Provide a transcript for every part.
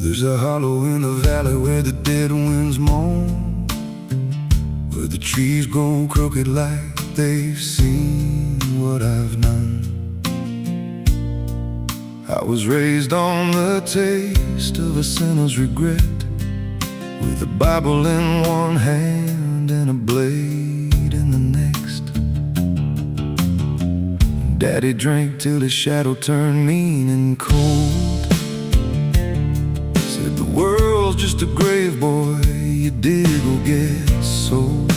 There's a hollow in the valley where the dead winds moan, where the trees grow crooked like they've seen what I've known. I was raised on the taste of a sinner's regret, with a Bible in one hand and a blade in the next. Daddy drank till his shadow turned mean and cold. Said the world's just a grave, boy, you dig or get sold.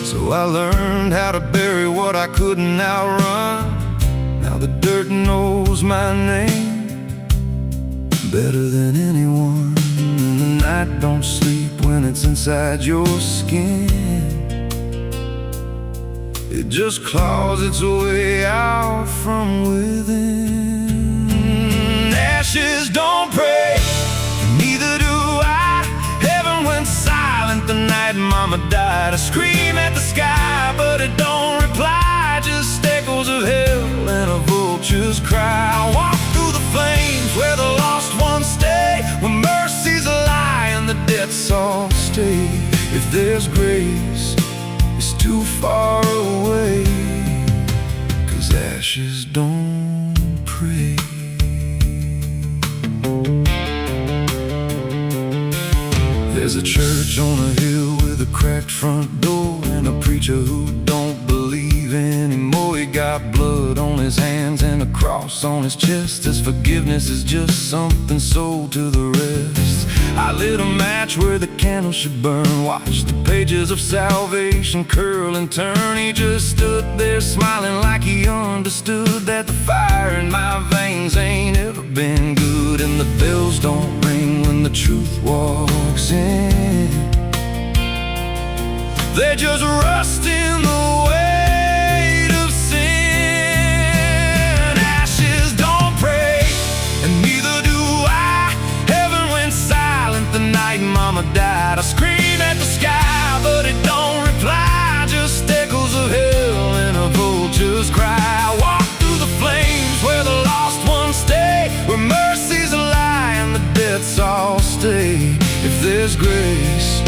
So I learned how to bury what I couldn't outrun. Now the dirt knows my name better than anyone. And the night don't sleep when it's inside your skin. It just claws its way out from within. Ashes don't pray, neither do I. Heaven went silent the night Mama died. I scream at the sky, but it don't reply. Just echoes of hell and a vulture's cry. I walk through the flames where the lost ones stay, where mercy's a lie and the dead's all stay. If there's grace, it's too far away, 'cause ashes don't pray. There's a church on a hill with a cracked front door, and a preacher who don't believe anymore. He got blood on his hands and a cross on his chest. His forgiveness is just something sold to the rest. I lit a match where the candle should burn, watched the pages of salvation curl and turn. He just stood there smiling like he understood that the fire in my veins ain't ever been good. And the bells don't ring when the truth walks in, they just rust in the weight of sin. Ashes don't pray, and neither do I. Heaven went silent the night Mama died. I scream at the sky, but it don't reply. Just echoes of hell and a vulture's cry. I walk through the flames where the lost ones stay, where mercy's a lie and the dead's all stay. If there's grace,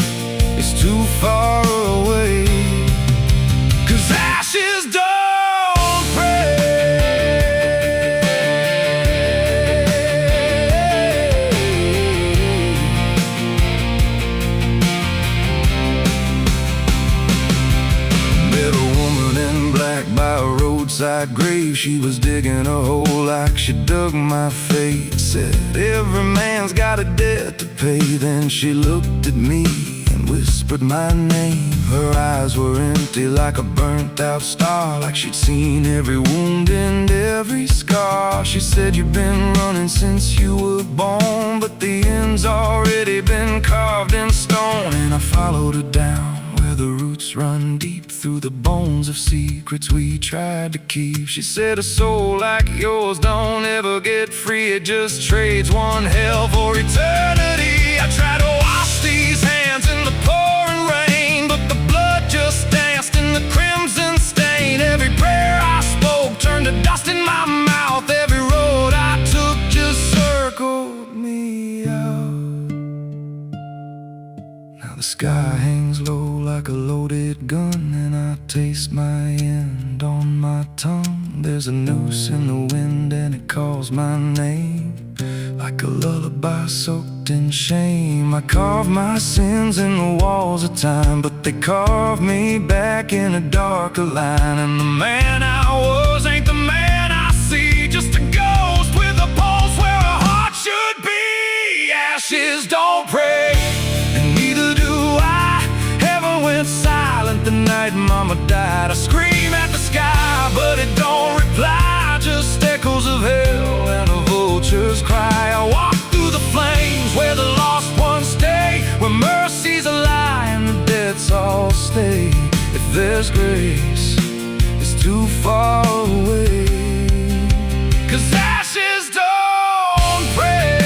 it's too far away, 'cause ashes don't pray. Met a woman in black by a roadside grave. She was digging a hole like she dug my fate. Said every man's got a debt to pay. Then she looked at me and whispered my name. Her eyes were empty like a burnt out star, like she'd seen every wound and every scar. She said, you've been running since you were born, but the end's already been carved in stone. And I followed her down where the roots run deep, through the bones of secrets we tried to keep. She said, a soul like yours don't ever get free. It just trades one hell for eternity. I try to wash these hands in the pouring rain, but the blood just danced in the crimson stain. Every prayer I spoke turned to dust in my mouth. Every road I took just circled me out. Now the sky hangs low like a loaded gun, and I taste my end on my tongue. There's a noose in the wind and it calls my name, like a lullaby soaked in shame. I carve my sins in the walls of time, but they carve me back in a darker line. And the man I was ain't the man I see, just a ghost with a pulse where a heart should be. Ashes don't pray, and neither do I. Heaven went silent the night Mama died. I scream at the sky, but it don't reply. Just echoes of hell and a vulture's cry. I walk through the flames where the lost ones stay, where mercy's a lie and the dead's all stay. If there's grace, it's too far away, 'cause ashes don't pray.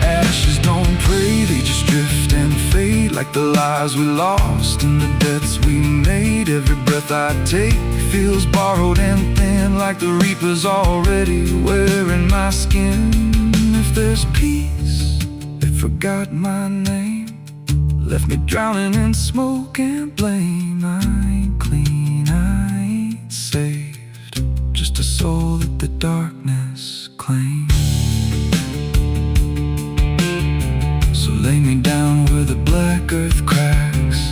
Ashes don't pray, they just drift and fade like the lives we lost and the debts we made. Every breath I take feels borrowed and thin, like the reaper's already wearing my skin. If there's peace, they forgot my name, left me drowning in smoke and blame. I ain't clean, I ain't saved, just a soul that the darkness claims. So lay me down where the black earth cracks,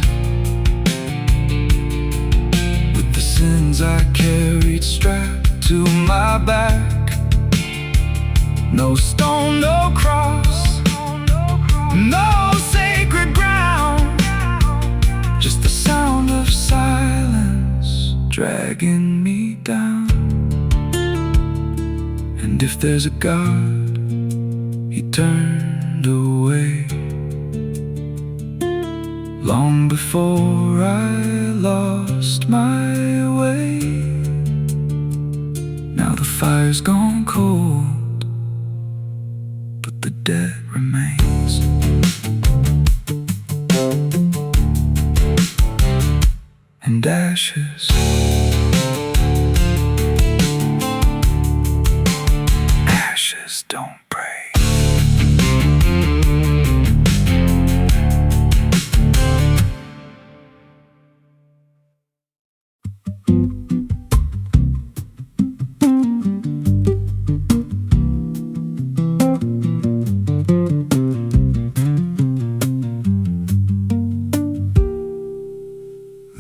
with the sins I carried strapped to my back. No stone, no cross, no sacred ground, just the sound of silence dragging me down. And if there's a God, He turned away long before I lost my way. Now the fire's gone cold, but the debt remains. And ashes, ashes don't pray.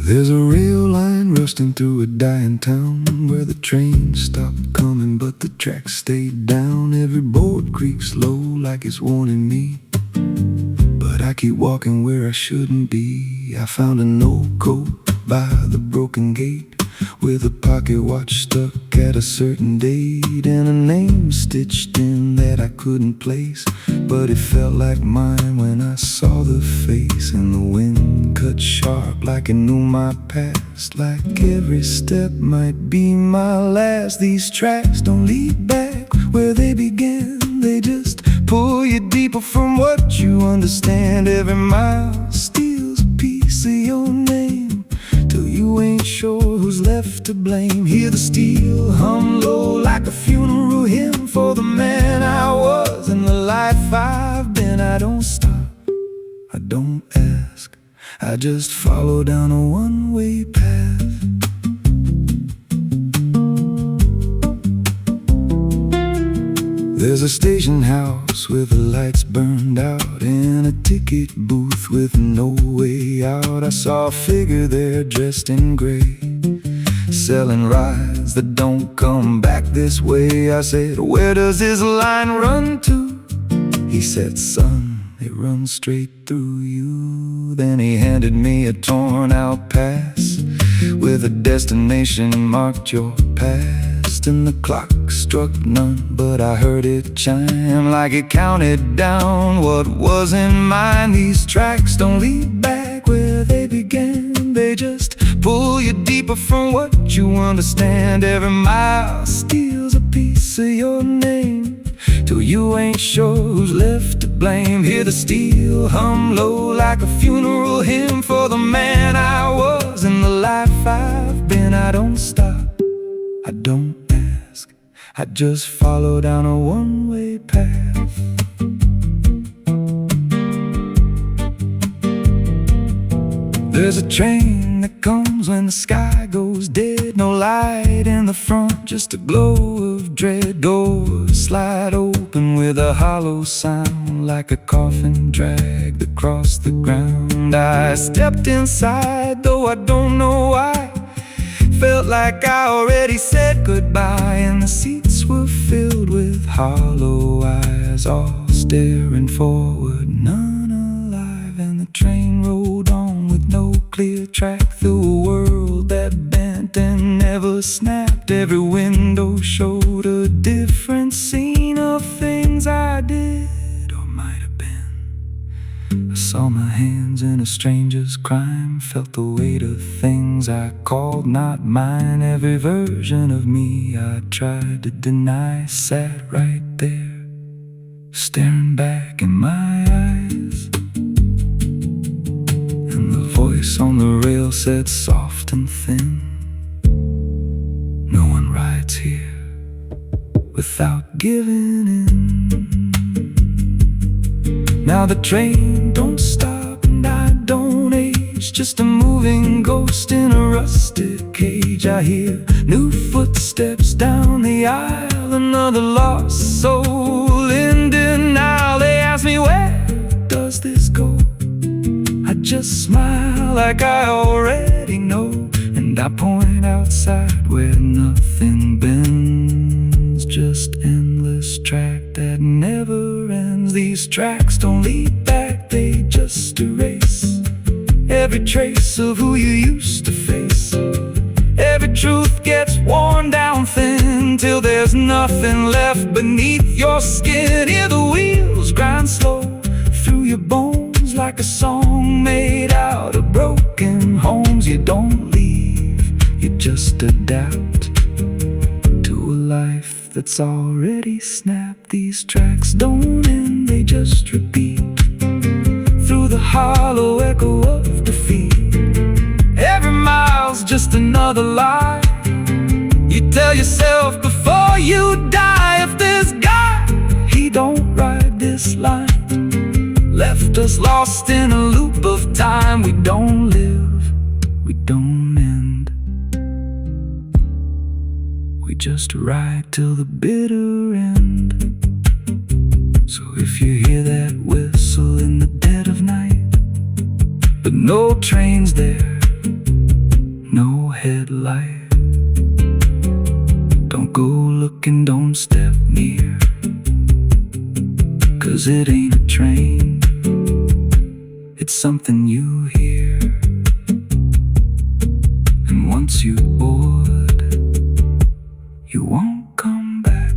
There's a rail line rusting through a dying town, where the train stopped coming but the tracks stayed down. Every board creaks low like it's warning me, but I keep walking where I shouldn't be. I found an old coat by the broken gate, with a pocket watch stuck at a certain date, and a name stitched in that I couldn't place, but it felt like mine when I saw the face. And the wind cut sharp like it knew my past, like every step might be my last. These tracks don't lead back where they began, they just pull you deeper from what you understand. Every mile steals a piece of your name, till you ain't sure who's left to blame. Hear the steel hum low like a funeral hymn for the man I was and the life I've been. I don't stop, I don't ask, I just follow down a one-way path. There's a station house with the lights burned out, and a ticket booth with no way out. I saw a figure there dressed in gray, selling rides that don't come back this way. I said, where does this line run to? He said, son, it runs straight through you. Then he handed me a torn out pass with a destination marked your past. And the clock struck none, but I heard it chime like it counted down what wasn't mine. These tracks don't lead back where they began, they just pull you deeper from what you understand. Every mile steals a piece of your name, till you ain't sure who's left to blame. Hear the steel hum low like a funeral hymn for the man I was and the life I've been. I don't stop, I don't ask, I just follow down a one-way path. There's a train that comes when the sky goes dead, no light in the front, just a glow of dread. Doors slide open with a hollow sound, like a coffin dragged across the ground. I stepped inside, though I don't know why. Felt like I already said goodbye, and the seats were filled with hollow eyes, all staring forward, none alive. And the train rolled on with no clear track through a world that bent and never snapped. Every window showed a different scene of things I did or might have been. I saw my hands in a stranger's crime, felt the weight of things I called not mine. Every version of me I tried to deny sat right there, staring back in my eyes. on the rail set soft and thin. No one rides here without giving in. Now the train don't stop and I don't age, just a moving ghost in a rusted cage. I hear new footsteps down the aisle, another lost soul in denial. They ask me, where does this go? I just smile like I already know, and I point outside where nothing bends, just endless track that never ends. These tracks don't lead back, they just erase every trace of who you used to face. Every truth gets worn down thin till there's nothing left beneath your skin. Hear the wheels grind slow through your bones like a song made out of broken homes. You don't leave, you just adapt to a life that's already snapped. These tracks don't end, they just repeat through the hollow echo of defeat. Every mile's just another lie you tell yourself before you die. If this guy, he don't ride this line, left us lost in a loop of time. We don't live, we don't end, we just ride till the bitter end. So if you hear that whistle in the dead of night, but no train's there, no headlight, don't go looking, don't step near, 'cause it ain't a train, it's something you hear. And once you board, you won't come back,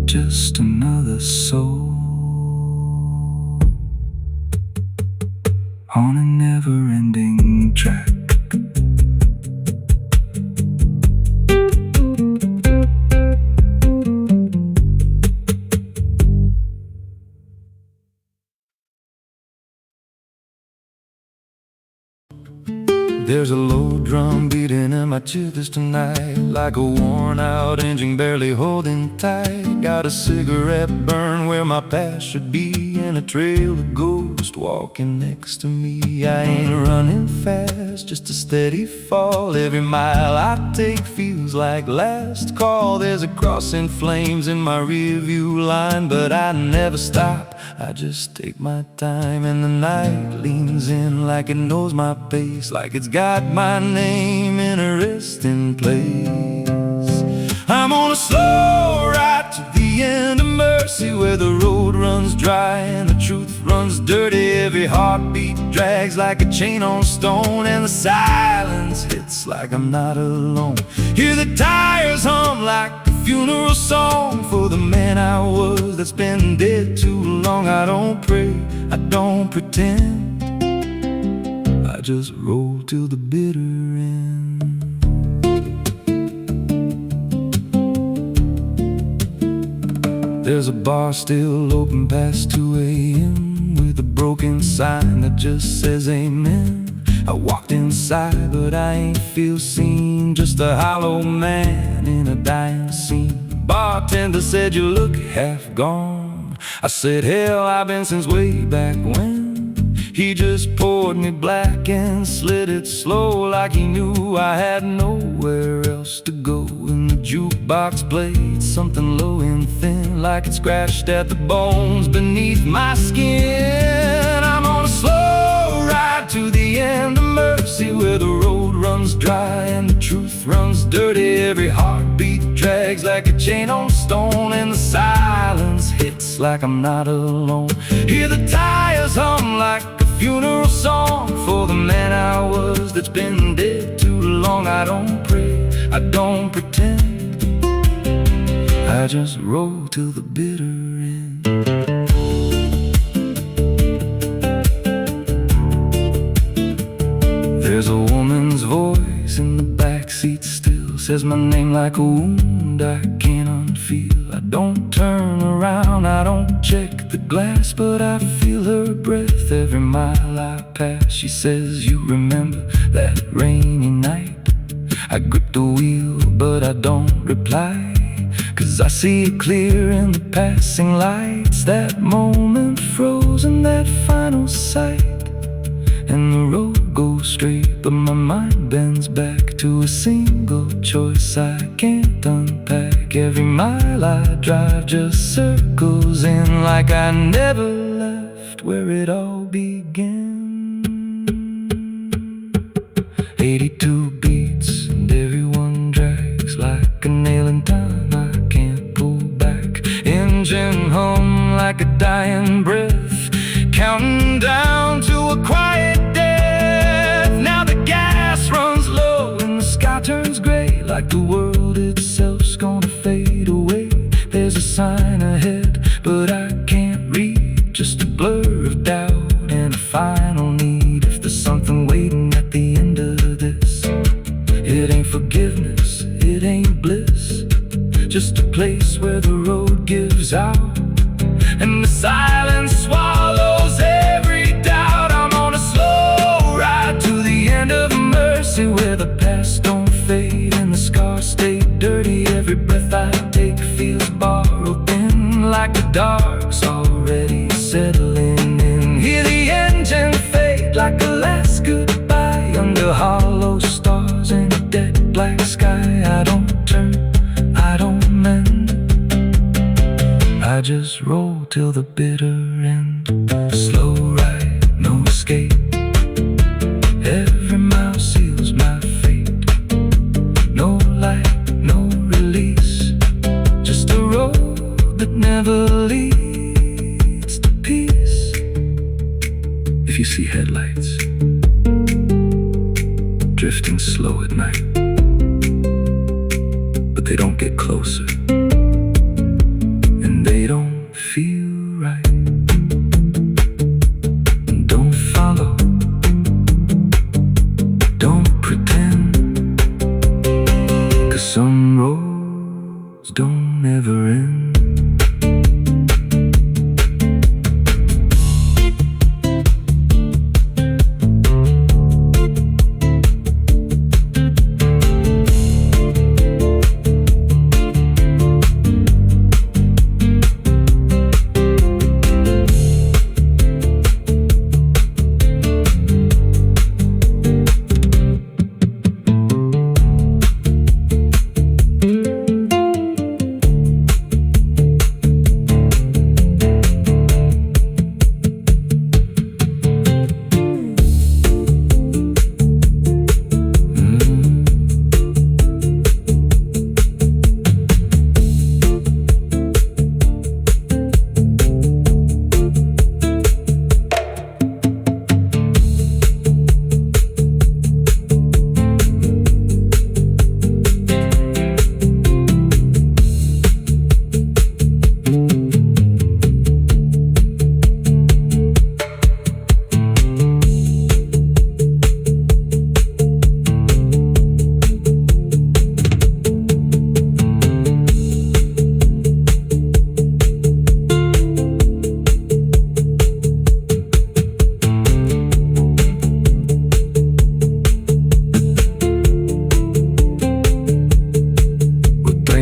just another soul on a never-ending track. There's a low drum beating in my chest tonight, like a worn-out engine barely holding tight. Got a cigarette burn where my past should be, and a trail of ghosts walking next to me. I ain't running fast, just a steady fall. Every mile I take feels like last call. There's a cross in flames in my rearview line, but I never stop, I just take my time. And the night leans in like it knows my pace, like it's got my name in a resting place. I'm on a slow ride to the end of mercy, where the road runs dry and the truth runs dirty. Every heartbeat drags like a chain on stone, and the silence hits like I'm not alone. Hear the tires hum like a funeral song for the man I was that's been dead too long. I don't pray, I don't pretend, I just roll till the bitter end. There's a bar still open past 2 a.m. with a broken sign that just says amen. I walked inside but I ain't feel seen, just a hollow man in a dying scene. Bartender said, you look half gone. I said, hell, I've been since way back when. He just poured me black and slid it slow, like he knew I had nowhere else to go. And the jukebox played something low and thin, like it scratched at the bones beneath my skin. I'm on a slow ride to the end of mercy, where the road runs dry and the truth runs dirty. Every heartbeat drags like a chain on stone, and the silence hits like I'm not alone. Hear the tires hum like a funeral song for the man I was that's been dead too long. I don't pray, I don't pretend, I just roll till the bitter end. There's a woman's voice in the backseat still, says my name like a wound I can't unfeel. I Don't turn around, I don't check the glass, but I feel her breath every mile I pass. She says, you remember that rainy night? I grip the wheel, but I don't reply, 'cause I see it clear in the passing lights. That moment frozen, that final sight. And the road goes straight, but my mind bends back to a single choice I can't unpack. Every mile I drive just circles in, like I never left where it all began. 82 beats and everyone drags like a nail in time I can't pull back. Engine hum like a dying breath, counting down to a quiet death. Now the gas runs low and the sky turns gray, like the world itself's gonna fade away. There's a sign ahead, but I can't read, just a blur of doubt and a final need. If there's something waiting at the end of this, it ain't forgiveness, it ain't bliss, just a place where the road gives out and the silence swallows every doubt. I'm on a slow ride to the end of mercy, where the past don't fade and the scars stay dirty. Every breath I take feels borrowed in, like the dark's already settling in. Hear the engine fade like a last goodbye, under hollow stars and a dead black sky. I don't turn, I don't mend, I just roll till the bitter end. Slow ride, no escape, every mile seals my fate. No light, no release, just a road that never leads to peace. If you see headlights drifting slow at night, but they don't get closer, they don't feel right. Don't follow, don't pretend, 'cause some roads don't ever end.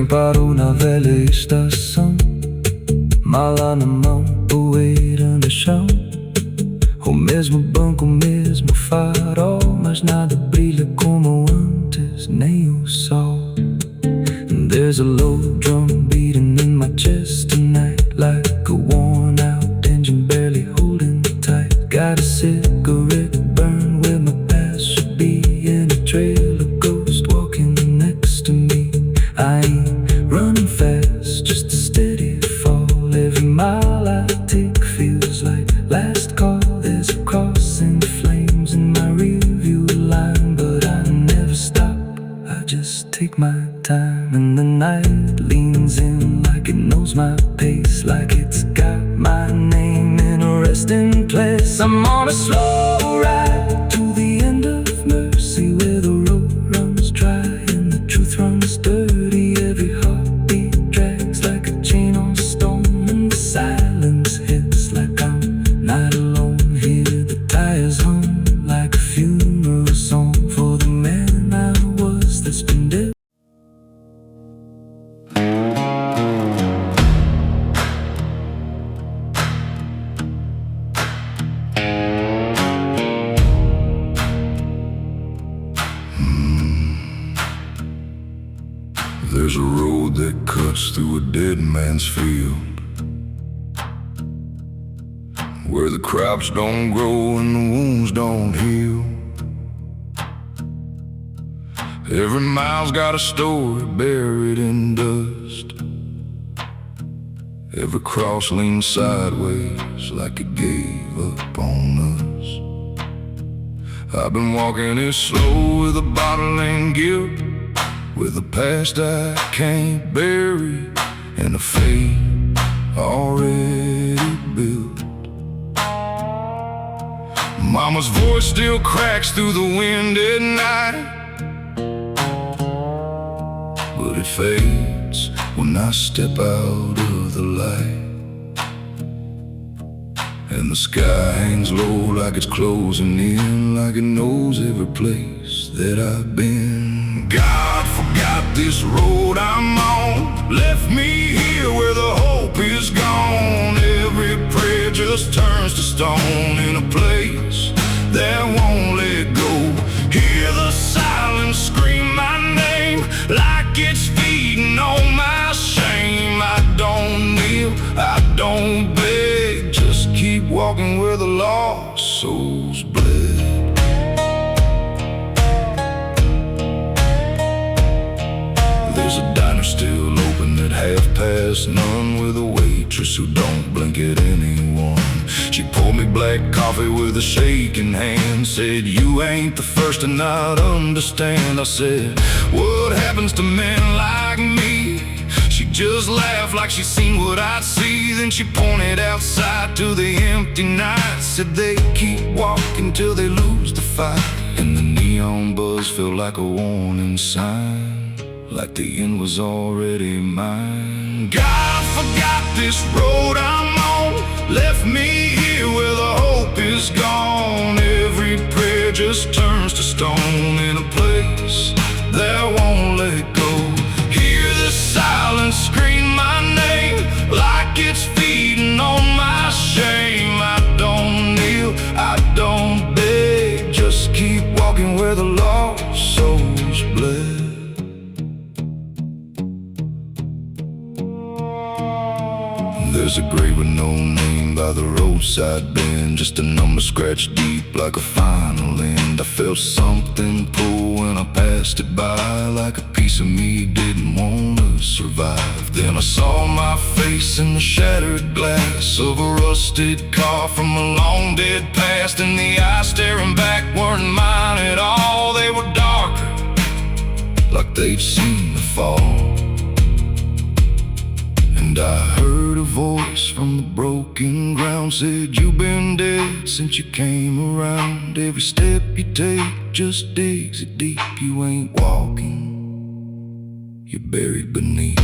Parou na velha estação, mala na mão, poeira no chão. O mesmo banco, o mesmo farol, mas nada brilha como antes, nem o sol. There's a low drum beating in my chest tonight, like a worn out engine barely holding tight. Got a cigarette burn where my past should be, and a trail of ghosts walking next to me. I ain't running fast, just a steady fall. Every mile I take feels like last call. There's a cross in flames in my rearview line, but I never stop, I just take my time. And the night leans in like it knows my pace, like it's got my name in a resting place. I'm on a slow ride to the end of mercy, where the road runs dry and the truth runs dirty. Every heartbeat drags like a chain man's field, where the crops don't grow and the wounds don't heal. Every mile's got a story buried in dust. Every cross leans sideways like it gave up on us. I've been walking it slow with a bottle and guilt, with a past I can't bury and a fate already built. Mama's voice still cracks through the wind at night, but it fades when I step out of the light. And the sky hangs low like it's closing in, like it knows every place that I've been. God forgot this road I'm on, left me here where the hope is gone. Every prayer just turns to stone in a place that won't let go. Hear the silence scream my name like it's feeding on my shame. I don't kneel, I don't beg, just keep walking where the lost souls bled. There's a diner still open at none, with a waitress who don't blink at anyone. She poured me black coffee with a shaking hand, said, "You ain't the first to not understand." I said, "What happens to men like me?" She just laughed like she seen what I'd see. Then she pointed outside to the empty night, said they keep walking till they lose the fight. And the neon buzz felt like a warning sign, like the end was already mine. God forgot this road I'm on, left me here where the hope is gone. Every prayer just turns to stone in a place that won't let go. Hear the silence scream my name like it's feeding on my shame. I don't kneel, I don't beg, just keep walking where the lost souls bled. There's a grave with no name by the roadside bend, just a number scratched deep like a final end. I felt something pull when I passed it by, like a piece of me didn't want to survive. Then I saw my face in the shattered glass of a rusted car from a long dead past, and the eyes staring back weren't mine at all. They were darker, like they'd seen the fall. And I heard a voice from the broken ground, said, "You've been dead since you came around. Every step you take just digs it deep. You ain't walking, you're buried beneath."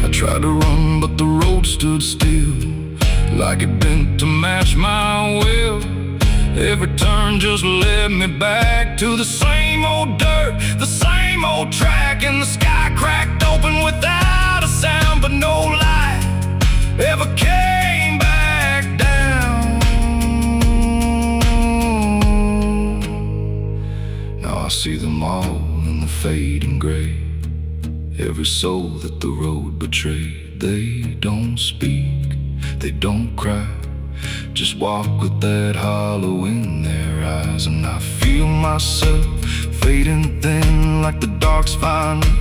I tried to run, but the road stood still, like it bent to match my will. Every turn just led me back to the same old dirt, the same old track, and the sky cracked open without a sound, but no light ever came back down. Now I see them all in the fading gray, every soul that the road betrayed. They don't speak, they don't cry, just walk with that hollow in their eyes. And I feel myself fading thin, like the dark's finally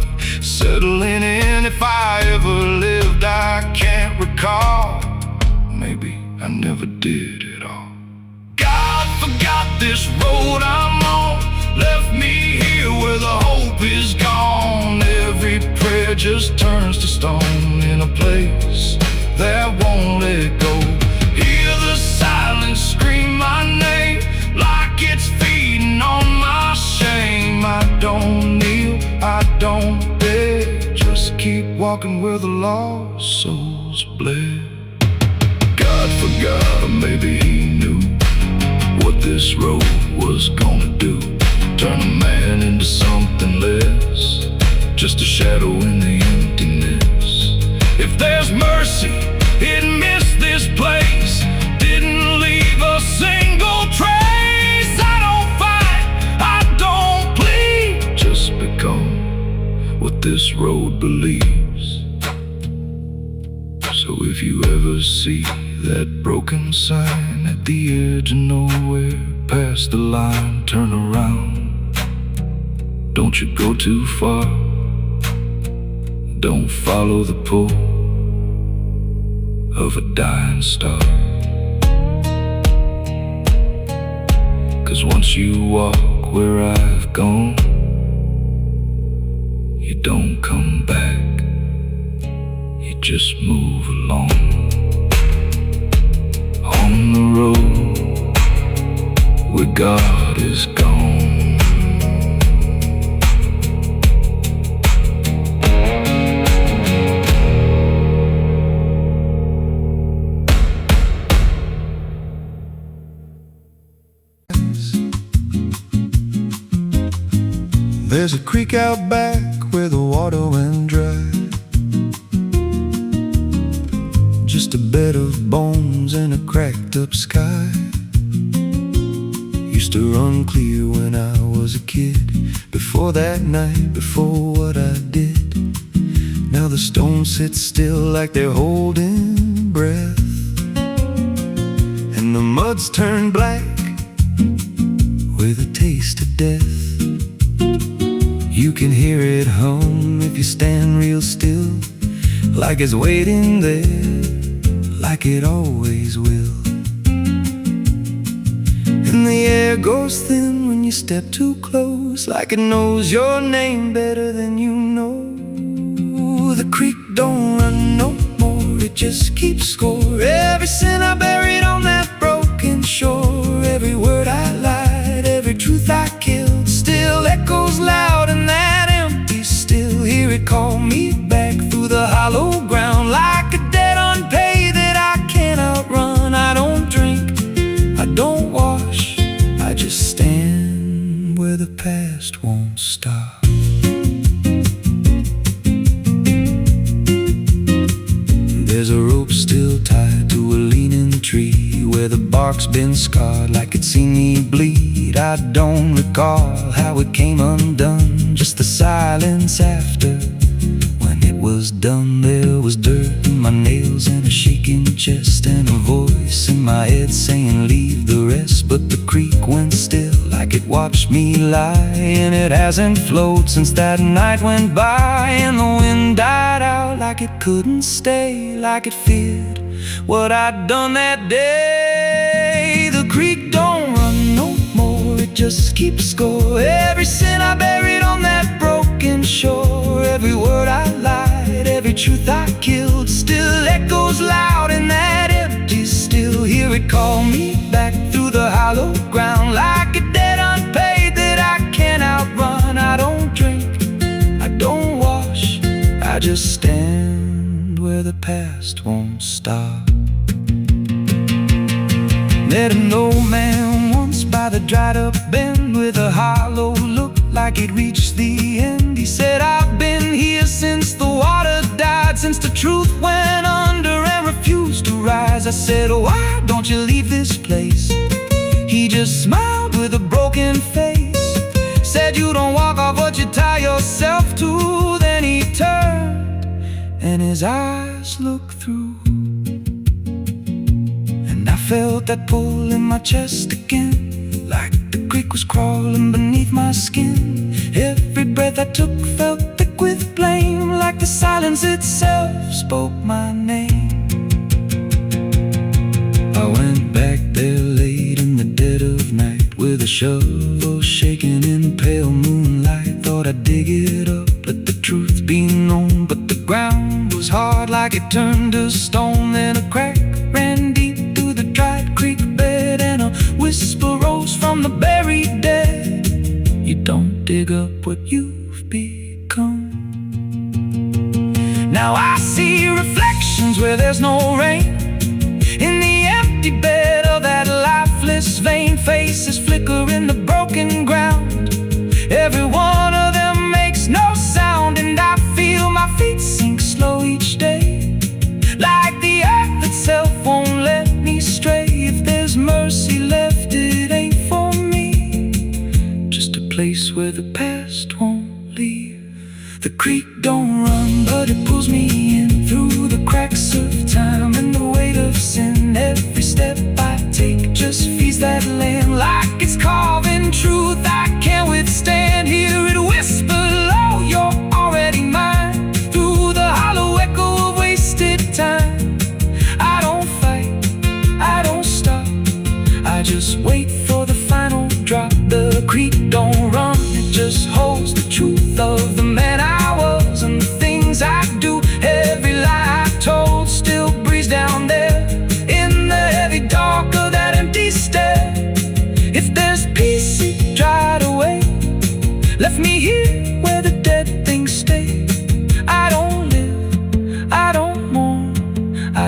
settling in. If I ever lived, I can't recall. Maybe I never did at all. God forgot this road I'm on, left me here where the hope is gone. Every prayer just turns to stone in a place that won't let go. Hear the silence scream my name like it's feeding on my shame. I don't kneel, I don't beg, just keep walking where the lost souls bled. God forgot, or maybe he knew what this road was gonna do. Turn a man into something less, just a shadow in the emptiness. If there's mercy, it missed this place, didn't leave a single trace. I don't fight, I don't plead, just become what this road believes. So if you ever see that broken sign at the edge of nowhere, past the line, turn around. Don't you go too far. Don't follow the pull of a dying star. 'Cause once you walk where I've gone, you don't come back, you just move along. On the road where God is gone. There's a creek out back where the water went dry. Just a bed of bones and a cracked up sky. Used to run clear when I was a kid. Before that night, before what I did. Now the stones sit still like they're holding breath, and the mud's turned black with a taste of death. You can hear it hum if you stand real still, like it's waiting there, like it always will. And the air goes thin when you step too close, like it knows your name better than you know. The creek don't run no more, it just keeps score. Every sin I buried on that broken shore, every word I lied, every truth I killed, still echoes loud in that empty still. Hear it call me back through the hollow ground, like a debt unpaid that I can't outrun. I don't drink, I don't wash, I just stand where the past won't stop. There's a rope still tied to a leaning tree, where the bark's been scarred like it's seen me bleed. I don't recall how it came undone, just the silence after. When it was done, there was dirt in my nails and a shaking chest, and a voice in my head saying leave the rest. But the creek went still like it watched me lie, and it hasn't flowed since that night went by. And the wind died out like it couldn't stay, like it feared what I'd done that day. The creek don't run no more, it just keeps score. Every sin I buried on that broken shore, every word I lied, every truth I killed, still echoes loud in that empty still. Hear it call me back through the hollow ground, like a debt unpaid that I can't outrun. I don't drink, I don't wash, I just stand where the past won't stop. Met an old man once by the dried up bend, with a hollow look like it reached the end. He said, I've been here since the water died, since the truth went under and refused to rise. I said, why don't you leave this place? He just smiled with a broken face, said, you don't walk off what you tie yourself to. Then he turned and his eyes looked through, and I felt that pull in my chest again, like the creek was crawling beneath my skin. Every breath I took felt thick with blame, like the silence itself spoke my name. I went back there late in the dead of night, with a shovel shaking in pale moonlight. Thought I'd dig it up, let the truth be known, but the ground was hard like it turned to stone. Then a crack ran deep through the dried creek bed, and a whisper rose from the buried dead. You don't dig up what you've become. Now I see reflections where there's no rain, in the empty bed of that lifeless vein. Faces flicker in the broken ground, every one of them makes no sound. And I feel my feet sink slow each day, like the earth itself won't let me stray. If there's mercy left, it ain't for me, just a place where the past won't leave. The creek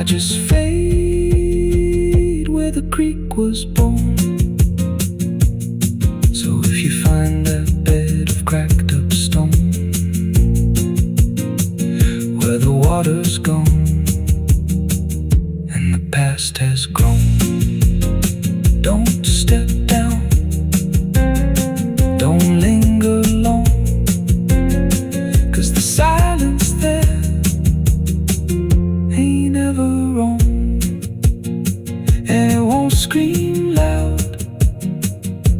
just fade where the creek was born. So if you find that bed of cracked up stone where the water's gone and the past has grown, don't step down, don't linger long, 'cause the silence there ain't ever wrong. And it won't scream loud,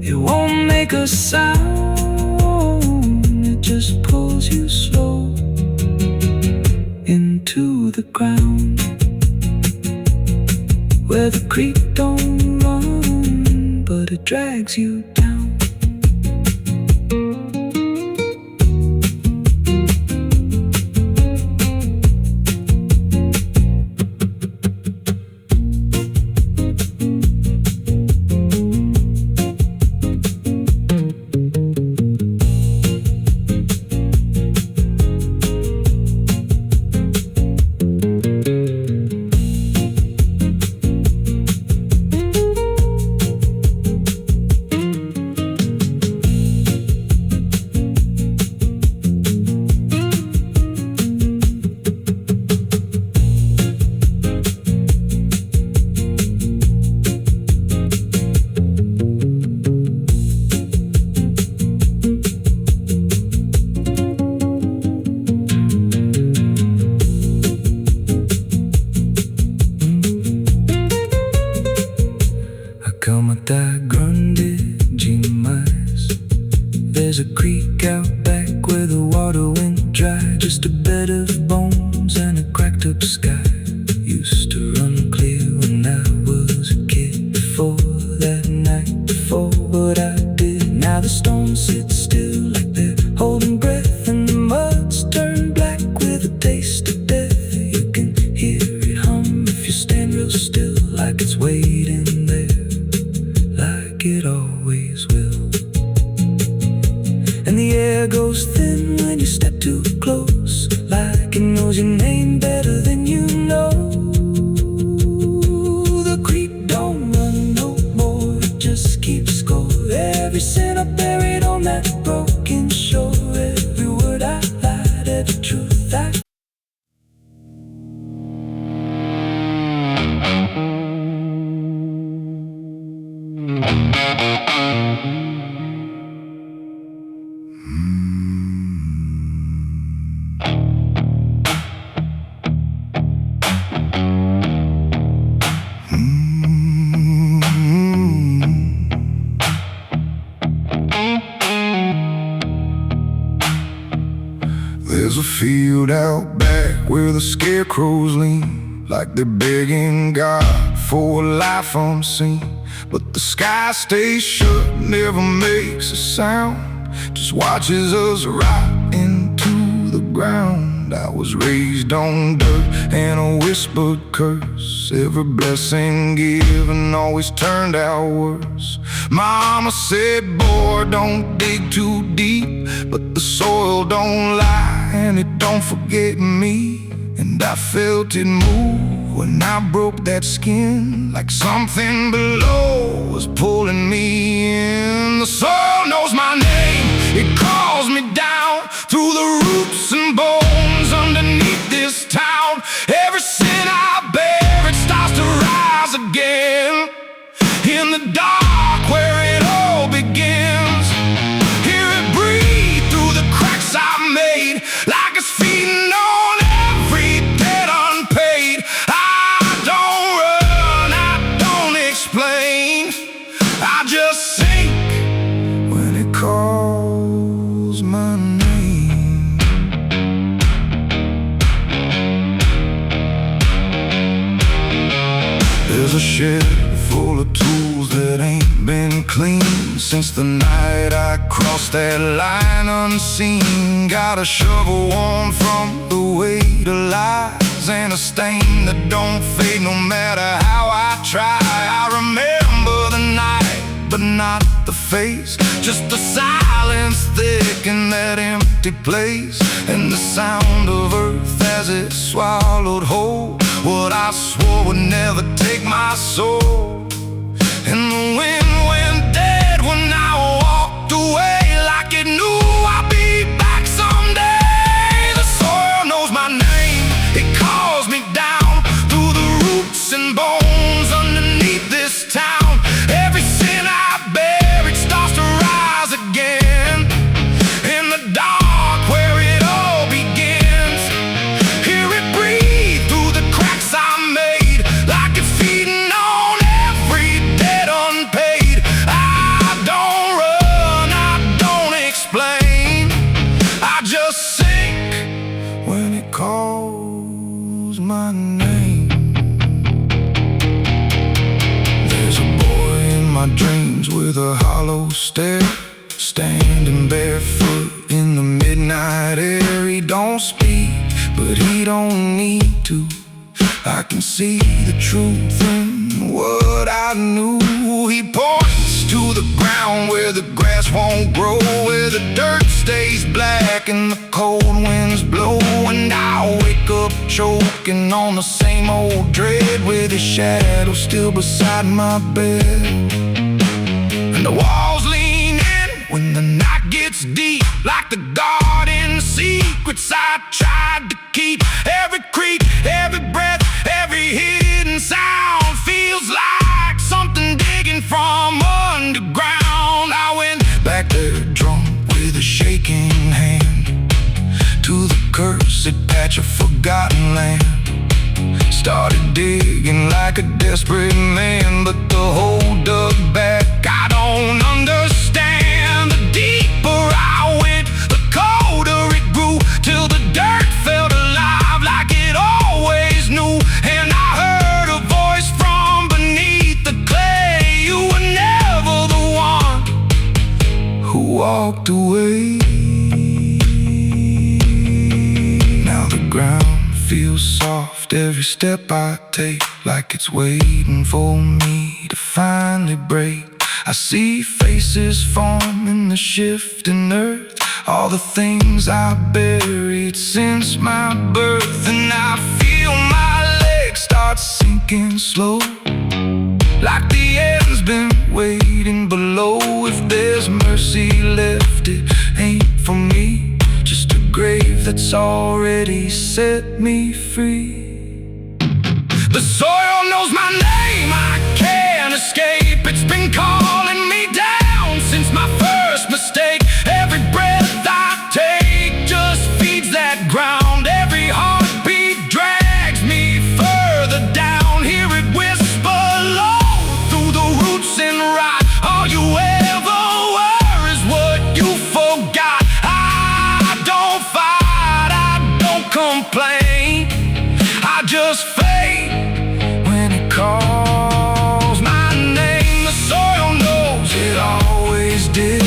it won't make a sound, it just pulls you slow into the ground where the creek don't run, but it drags you down. Como tá grande demais. There's a creek out back where the water went dry, just a bed of bones and a cracked up sky. Used to run clear when I was a kid, before that night before what I did. Now the stones sit still like they're holding breath, and the mud's turned black with a taste of death. You can hear it hum if you stand real still, like it's waiting there, like it always will. And the air goes thin when you step too close, like it knows your name better than you know. The creek don't run no more, it just keeps score. Every cent I buried on that broken shore, every word I lied, every truth I There's a field out back where the scarecrows lean, like they're begging God for a life unseen. But the sky stays shut, never makes a sound, just watches us rot into the ground. I was raised on dirt and a whispered curse. Every blessing given always turned out worse. Mama said, boy, don't dig too deep, but the soil don't lie and it don't forget me. And I felt it move when I broke that skin, like something below was pulling me in. The soil knows my name, it calls me down through the roots and bones underneath this town. Every sin I bear, it starts to rise again in the dark where it all begins. Hear it breathe through the cracks I made, like it's feeding on every debt unpaid. I don't run, I don't explain, I just sink when it calls my name. There's a shed full of tools that ain't been cleaned since the night I crossed that line unseen. Got a shovel worn from the weight of lies and a stain that don't fade no matter how I try. I remember the night, but not the face, just the silence thick in that empty place, and the sound of earth as it swallowed whole what but I swore would never take my soul. And the wind went dead when I walked away, like it knew I'd be back someday. The soil knows my name, it calls me down through the roots and bones underneath this town. Every sin I bear, it starts to rise again in the dark where it all begins. Hear it breathe through the cracks I made, like it's feeding on every debt unpaid. I don't run, I don't explain, I just sink when it calls my name. There's a boy in my dreams with a hollow stare, standing barefoot in the midnight air. He don't speak, but he don't need to. I can see the truth in what I knew. He points to the ground where the grass won't grow, where the dirt stays black and the cold winds blow. And I wake up choking on the same old dread, with his shadow still beside my bed. And the walls lean in when the night gets deep, like the garden secrets I tried to keep. Every creak, every breath, every hidden sound feels like something digging from underground. I went back there drunk with a shaking hand to the cursed patch of forgotten land. Started digging like a desperate man, but the hole dug back. I don't understand. The deeper I went, the colder it grew, till the dirt felt alive like it always knew. And I heard a voice from beneath the clay. You were never the one who walked away. Now the ground feels soft every step I take, like it's waiting for me to finally break. I see faces form in the shifting earth, all the things I buried since my birth. And I feel my legs start sinking slow, like the end's been waiting below. If there's mercy left, it ain't for me, just a grave that's already set me free. The soil knows my name, I can't escape. It's been calling me down since my first mistake. Every breath I take just feeds that ground. Every heartbeat drags me further down. Hear it whisper low through the roots and rot. All you ever were is what you forgot. I don't fight, I don't complain, I just fade when it calls my name. The soil knows it always did.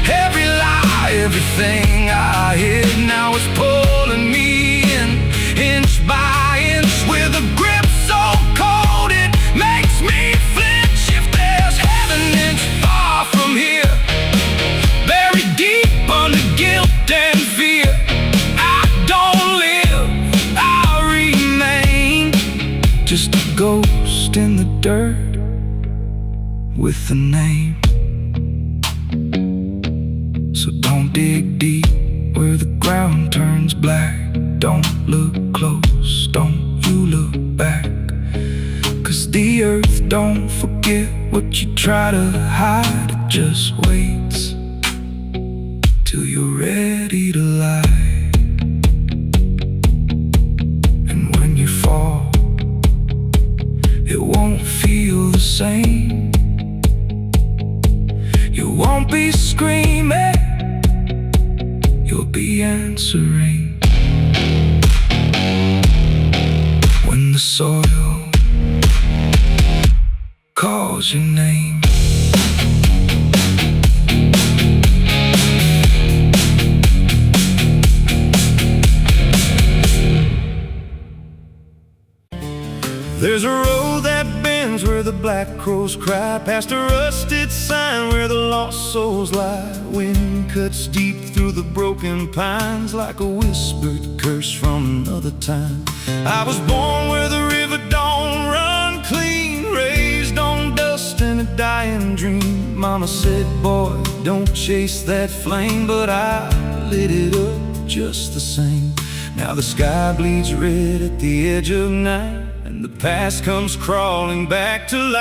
Every lie, everything I hid, now it's pulling me in, inch by inch, with a grip so cold it makes me flinch. If there's heaven, it's far from here, buried deep under guilt and fear. I don't live, I remain, just a ghost in the dirt with a name. So don't dig deep where the ground turns black. Don't look close, don't you look back, 'cause the earth don't forget what you try to hide. It just waits till you're ready to lie. And when you fall, it won't feel the same. You won't be screaming, you'll be answering. When the soil calls your name. There's a road that bends ends where the black crows cry, past a rusted sign where the lost souls lie. Wind cuts deep through the broken pines like a whispered curse from another time. I was born where the river don't run clean, raised on dust and a dying dream. Mama said, boy, don't chase that flame, but I lit it up just the same. Now the sky bleeds red at the edge of night, and the past comes crawling back to life.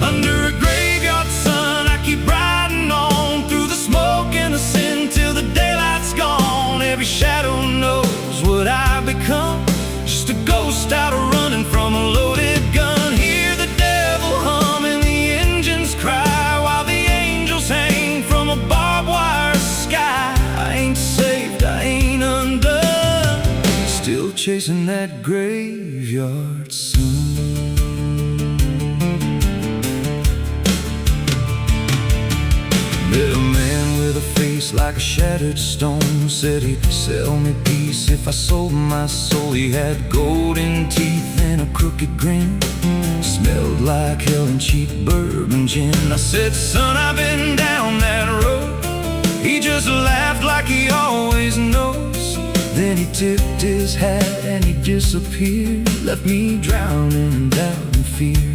Under a graveyard sun, I keep riding on through the smoke and the sin till the daylight's gone. Every shadow knows what I've become, just a ghost out running from a loaded gun. Hear the devil hum and the engines cry, while the angels hang from a barbed wire sky. I ain't saved, I ain't undone, still chasing that graveyard sun. Met a man with a face like a shattered stone, said he'd sell me peace if I sold my soul. He had golden teeth and a crooked grin, smelled like hell and cheap bourbon gin. I said, son, I've been down that road. He just laughed like he always knows. Then he tipped his hat and he disappeared, left me drowning in doubt and fear.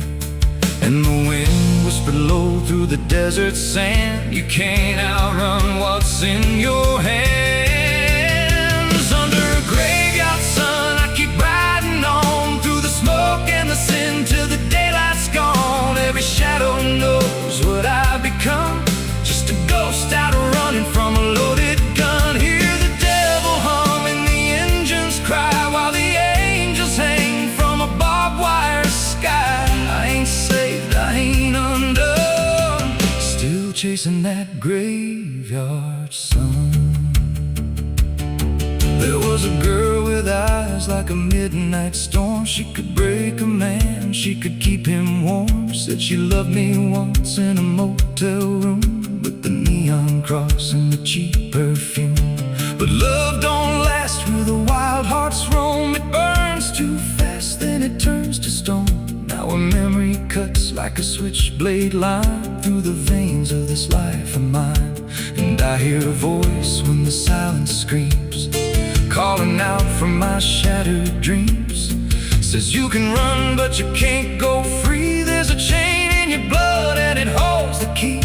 And the wind whispered low through the desert sand, you can't outrun what's in your hands. Under a graveyard sun, I keep riding on through the smoke and the sin till the daylight's gone. Every shadow knows what I've become, just a ghost out running from a loaded gun. Hear the devil hum and the engines cry, while the angels hang from a barbed wire sky. I ain't saved, I ain't undone, still chasing that graveyard sun. There was a girl with eyes like a midnight storm. She could break a man, she could keep him warm. Said she loved me once in a motel room, with the neon cross and the cheap perfume. But love don't last where the wild hearts roam. It burns too fast, then it turns to stone. Now a memory cuts like a switchblade line through the veins of this life of mine. And I hear a voice when the silence screams, calling out from my shattered dreams. Says you can run but you can't go free. There's a chain in your blood and it holds the key.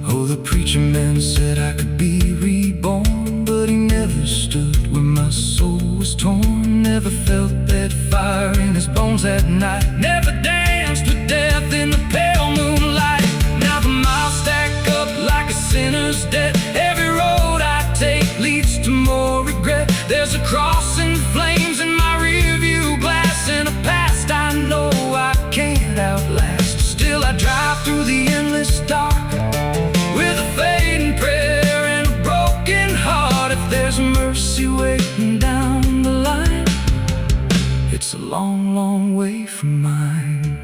Oh, the preacher man said I could be reborn, but he never stood where my soul was torn. Never felt that fire in his bones at night, never danced with death in the pale moonlight. Now the miles stack up like a sinner's debt. Every road I take leads to more regret. There's a cross and flames in my rearview glass, and a past I know I can't outlast. Still I drive through the endless dark with a fading prayer and a broken heart. If there's mercy waiting down the line, it's a long, long way from mine.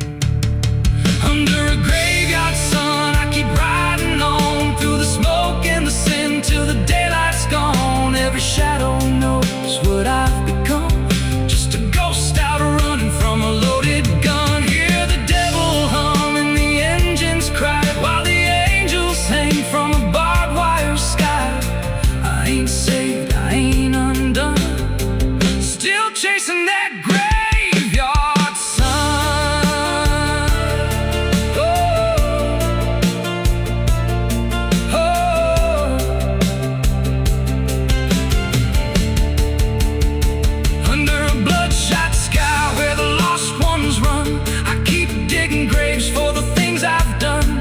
Under a graveyard sun, I keep riding on through the smoke and the sin till the daylight's gone. Every shadow knows what I've become, just a ghost out running from a loaded gun. Hear the devil hum and the engines cry, while the angels hang from a barbed wire sky. I ain't saved, I ain't undone, still chasing that graveyard sun. Oh, oh. Under a bloodshot sky where the lost ones run, I keep digging graves for the things I've done.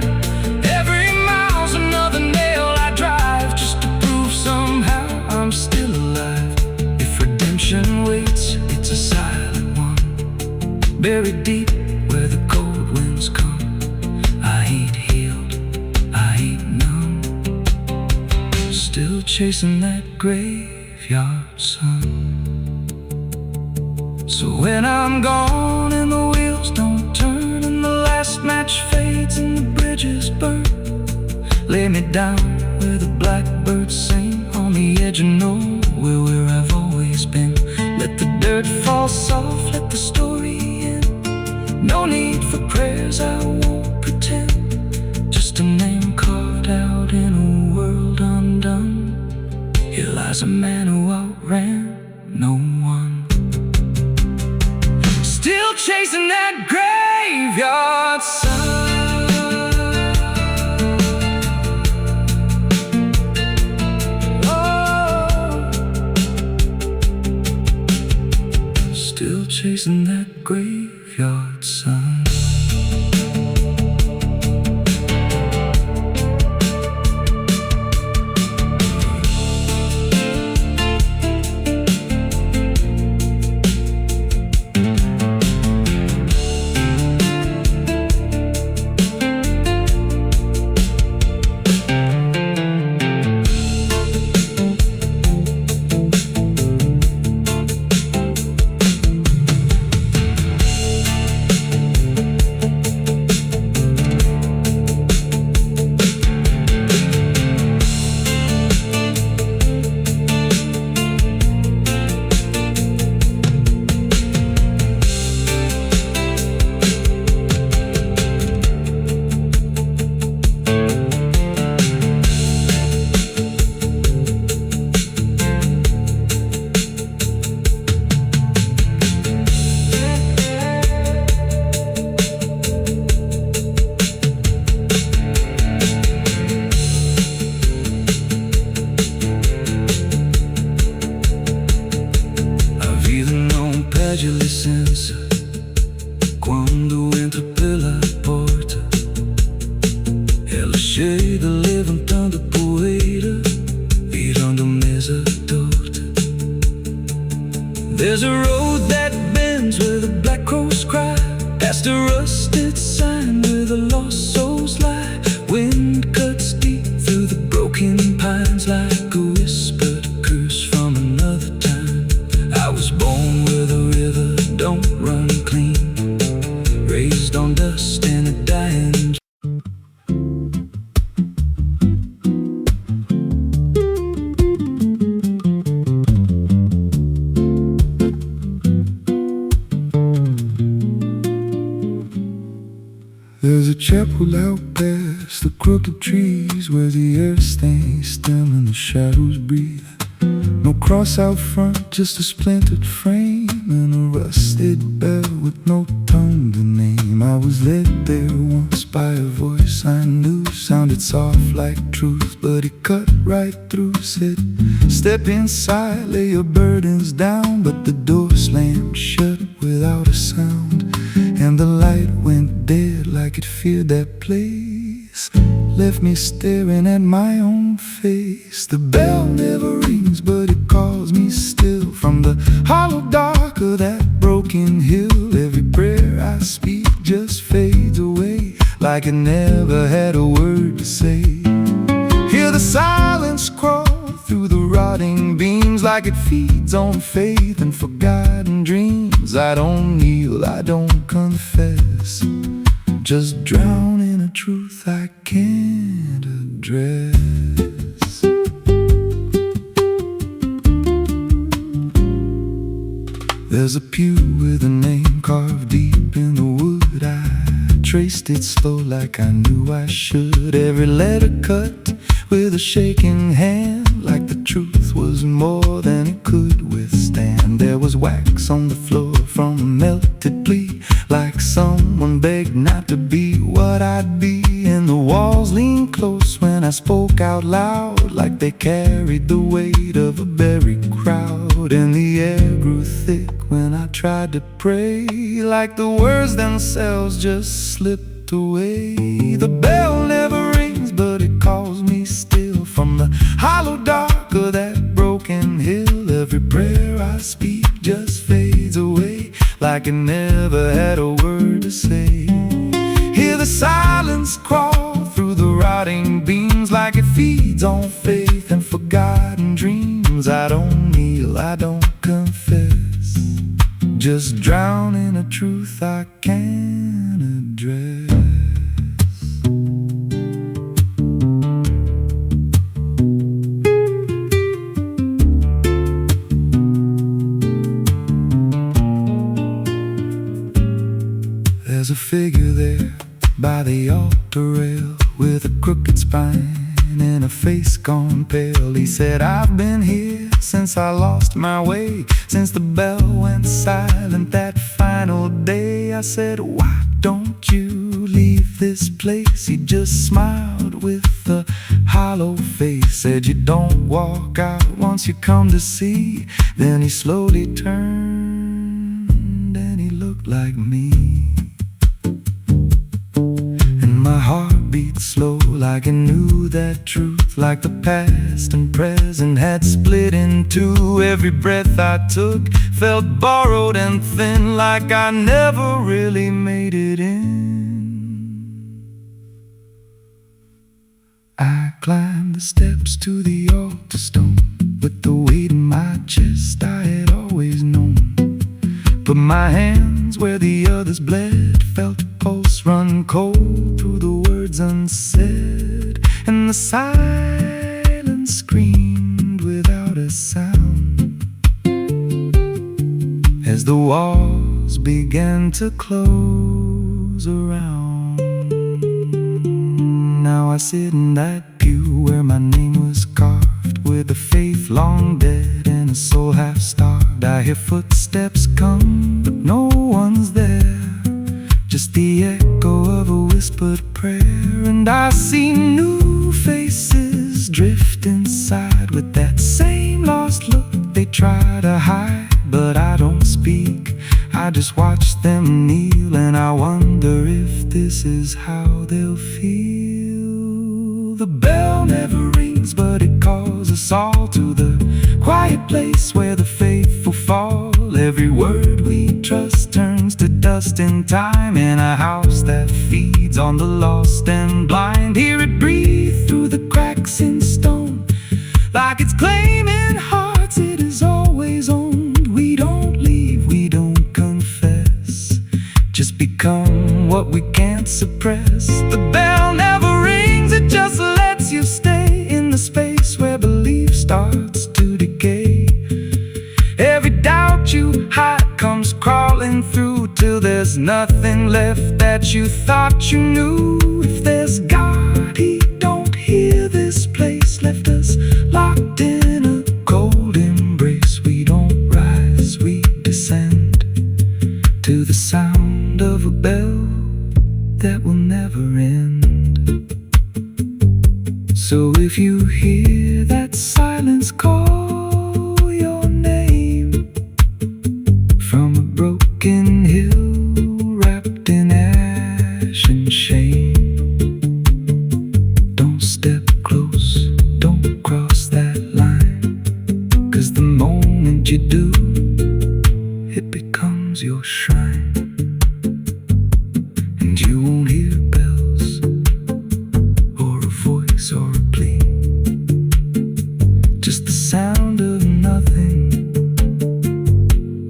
Every mile's another nail I drive, just to prove somehow I'm still alive. If redemption waits, it's a silent one, buried deep where the cold winds come. I ain't healed, I ain't numb, still chasing that graveyard sun. So when I'm gone and the wheels don't turn and the last match fades and the bridges burn, lay me down where the blackbirds sing, on the edge of nowhere where I've always been. Let the dirt fall soft, let the story end. no need for prayers, I won't pretend. Just a name carved out in a world undone. Here lies a man who outran no one, still chasing that graveyard sun. Still chasing that graveyard sun. Pede licença quando entro pela porta. Ela chega levantando poeira, virando mesa torta. There's a road that bends where the black crows cry, past a rusted sign where the lost souls lie. Wind cuts deep through the broken pines like a whispered curse from another time. I was born where the river don't run clean, raised on dust and a dying. There's a chapel out past the crooked trees where the earth stains still and the shadows breathe. No cross out front, just a splintered frame and a rusted bell with no tongue to name. I was led there once by a voice I knew, sounded soft like truth, but it cut right through. Said, step inside, lay your burdens down. But the door slammed shut without a sound, and the light went dead like it feared that place. Left me staring at my own face. The bell never rings, but it calls me still. From the hollow dark of that broken hill, every prayer I speak just fades away, like it never had a word to say. Hear the silence crawl through the rotting beams, like it feeds on faith and forgotten dreams. I don't kneel, I don't confess, just drown in a truth I can't address. There's a pew with a name carved deep in the wood. I traced it slow like I knew I should. Every letter cut with a shaking hand, like the truth was more than it could withstand. There was wax on the floor from a melted plea, like someone begged not to be what I'd be. And the walls leaned close when I spoke out loud, like they carried the weight of a buried crowd. And the air grew thick when I tried to pray, like the words themselves just slipped away. The bell never rings, but it calls me still. From the hollow dark of that broken hill, every prayer I speak just fades away, like it never had a word to say. Hear the silence crawl through the rotting beams, like it feeds on faith and forgotten dreams. I don't kneel, I don't confess, just drown in a truth I can't address. There's a figure there by the altar rail with a crooked spine and a face gone pale. He said, I've been here since I lost my way, since the bell went silent that final day. I said, why don't you leave this place? He just smiled with a hollow face, said, you don't walk out once you come to see. Then he slowly turned and he looked like me. My heart beat slow, like it knew that truth, like the past and present had split in two. Every breath I took felt borrowed and thin, like I never really made it in. I climbed the steps to the altar stone with the weight in my chest I had always known. Put my hands where the others bled, felt a pulse run cold through the words unsaid, and the silence screamed without a sound as the walls began to close around. Now I sit in that pew where my name was carved, with a faith long dead and a soul half starved. I hear footsteps come, but no one's there, just the echo of a whispered prayer. And I see new faces drift inside with that same lost look they try to hide. But I don't speak, I just watch them kneel, and I wonder if this is how they'll feel. The bell never rings, but it calls us all to the quiet place where the faithful fall. Every word we trust turns to dust in time, in a house that feeds on the lost and blind. Hear it breathe through the cracks in stone, like it's claiming hearts it is always owned. We don't leave, we don't confess, just become what we can't suppress. The bell never rings, it just lets you stay in the space where belief starts to decay. Every doubt you hide comes crawling through, till there's nothing left that you thought you knew. If there's God, He don't hear this place, left us locked in a cold embrace. We don't rise, we descend to the sound of a bell that will never end. So if you hear that silence call your name from a broken hill wrapped in ash and shame, don't step close, don't cross that line, 'cause the moment you do, it becomes your shrine. And you won't hear bells or a voice or a plea, just the sound of nothing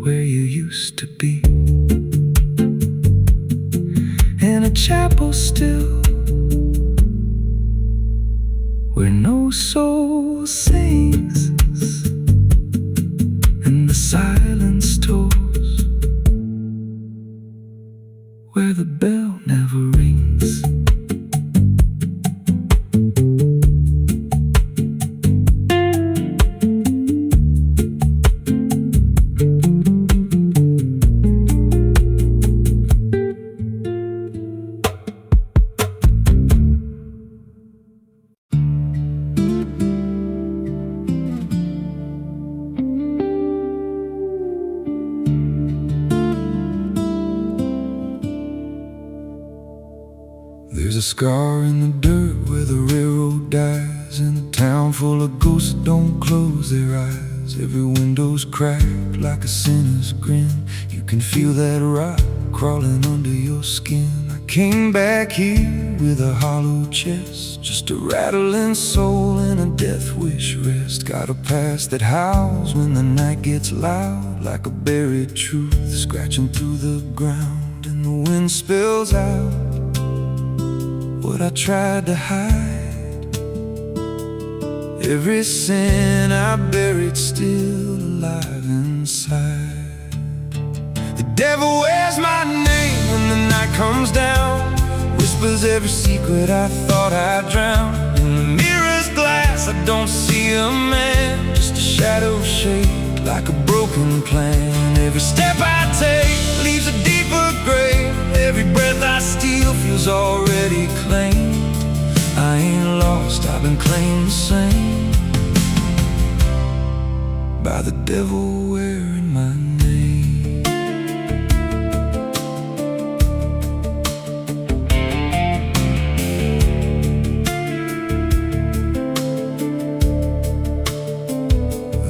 where you used to be. In a chapel still, where no soul sings and the silence tolls, where the bell never rings. There's a scar in the dirt where the railroad dies, in a town full of ghosts that don't close their eyes. Every window's cracked like a sinner's grin. You can feel that rock crawling under your skin. I came back here with a hollow chest, just a rattling soul and a death wish rest. Got a past that howls when the night gets loud, like a buried truth scratching through the ground. And the wind spills out what I tried to hide. Every sin I buried still alive inside. The devil wears my name when the night comes down, whispers every secret I thought I'd drown. In the mirror's glass I don't see a man, just a shadow shaped like a broken plan. Every step I take leaves a deeper grave. Every breath I steal feels already claimed. I ain't lost, I've been claimed the same by the devil wearing my name.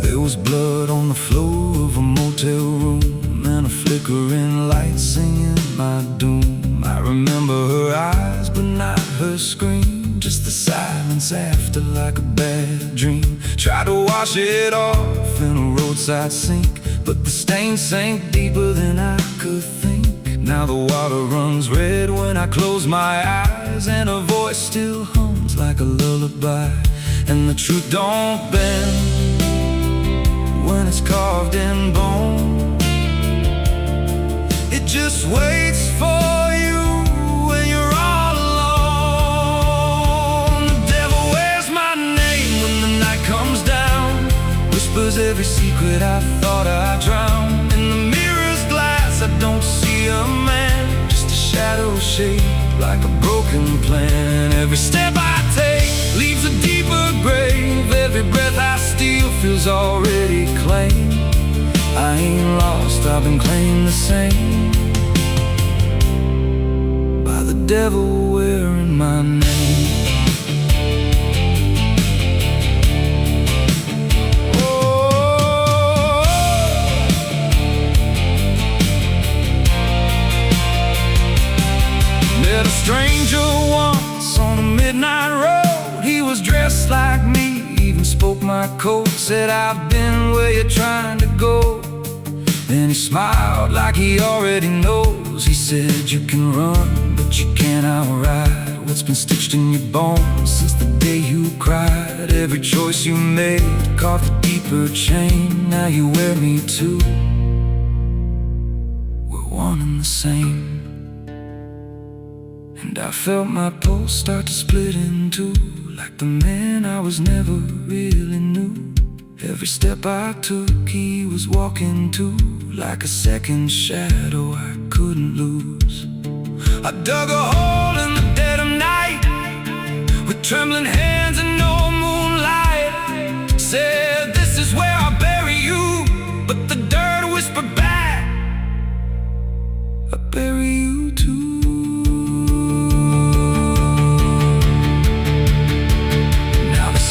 There was blood on the floor of a motel room, and a flickering light singing my doom. I remember her eyes but not her scream, just the silence after like a bad dream. Tried to wash it off in a roadside sink, but the stain sank deeper than I could think. Now the water runs red when I close my eyes, and her voice still hums like a lullaby. And the truth don't bend when it's carved in bone. It just waits for you when you're all alone. The devil wears my name when the night comes down, whispers every secret I thought I'd drown. In the mirror's glass I don't see a man, just a shadow shaped like a broken plan. Every step I take leaves a deeper grave. Every breath I steal feels already claimed. I ain't lost, I've been claimed the same by the devil wearing my name. Oh, met a stranger once on a midnight road. He was dressed like me, even spoke my code. Said, I've been where you're trying to go. Then he smiled like he already knows. He said, you can run, but you can't outride what's been stitched in your bones since the day you cried. Every choice you made carved a deeper chain. Now you wear me too. We're one and the same. And I felt my pulse start to split in two, like the man I was never really knew. Every step I took he was walking too, like a second shadow I couldn't lose. I dug a hole in the dead of night with trembling hands and no moonlight. Said, this is where I bury you, but the dirt whispered back, I bury you too.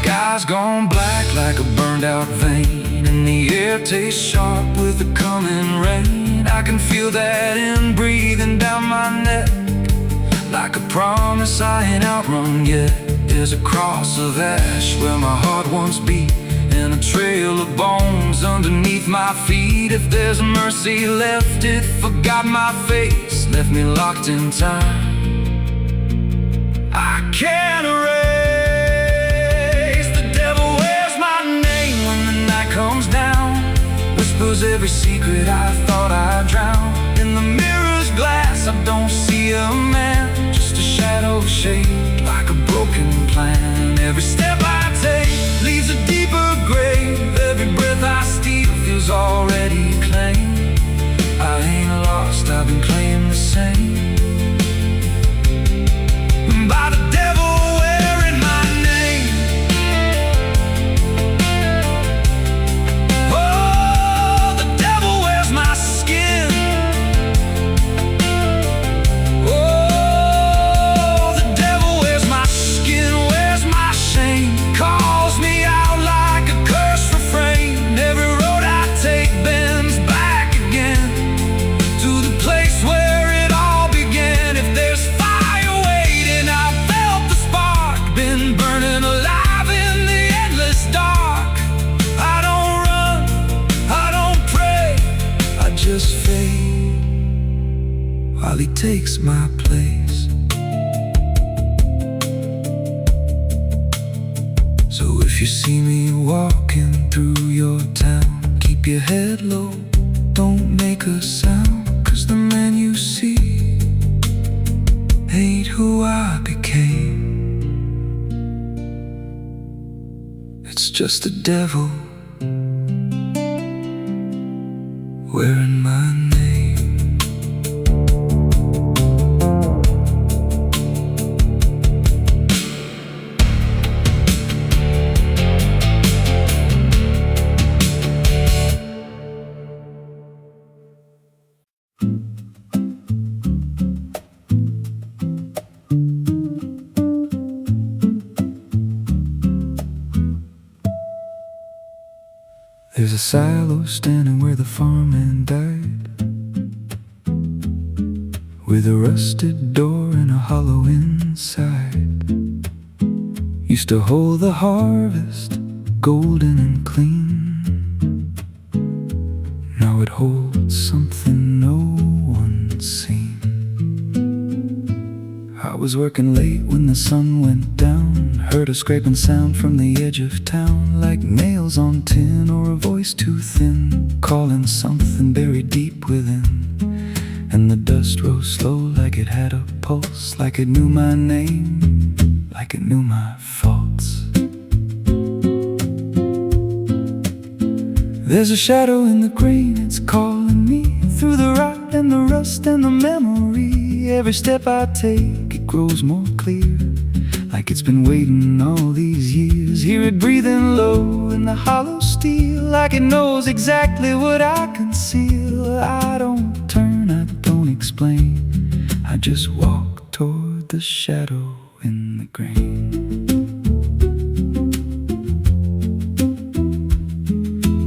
Sky's gone black like a burned out vein, and the air tastes sharp with the coming rain. I can feel that in breathing down my neck, like a promise I ain't outrun yet. There's a cross of ash where my heart once beat, and a trail of bones underneath my feet. If there's mercy left, it forgot my face, left me locked in time. I can't erase. Comes down, whispers every secret I thought I'd drown. In the mirror's glass I don't see a man, just a shadow shaped like a broken plan. Every step I take leaves a deeper grave. Every breath I steal feels already claimed. I ain't lost, I've been claimed the same by the devil wearing my name. While he takes my place. So if you see me walking through your town, keep your head low, don't make a sound, 'cause the man you see just a devil wearing my name. There's a silo standing where the farmhand died, with a rusted door and a hollow inside. Used to hold the harvest, golden and clean. Now it holds something no one's seen. I was working late when the sun went down. Heard a scraping sound from the edge of town, like nails on tin or a voice too thin, calling something buried deep within. And the dust rose slow like it had a pulse, like it knew my name, like it knew my faults. There's a shadow in the grain, it's calling me through the rot and the rust and the memory. Every step I take, it grows more clear, like it's been waiting all these years. Hear it breathing low in the hollow steel, like it knows exactly what I conceal. I don't turn, I don't explain, I just walk toward the shadow in the grain.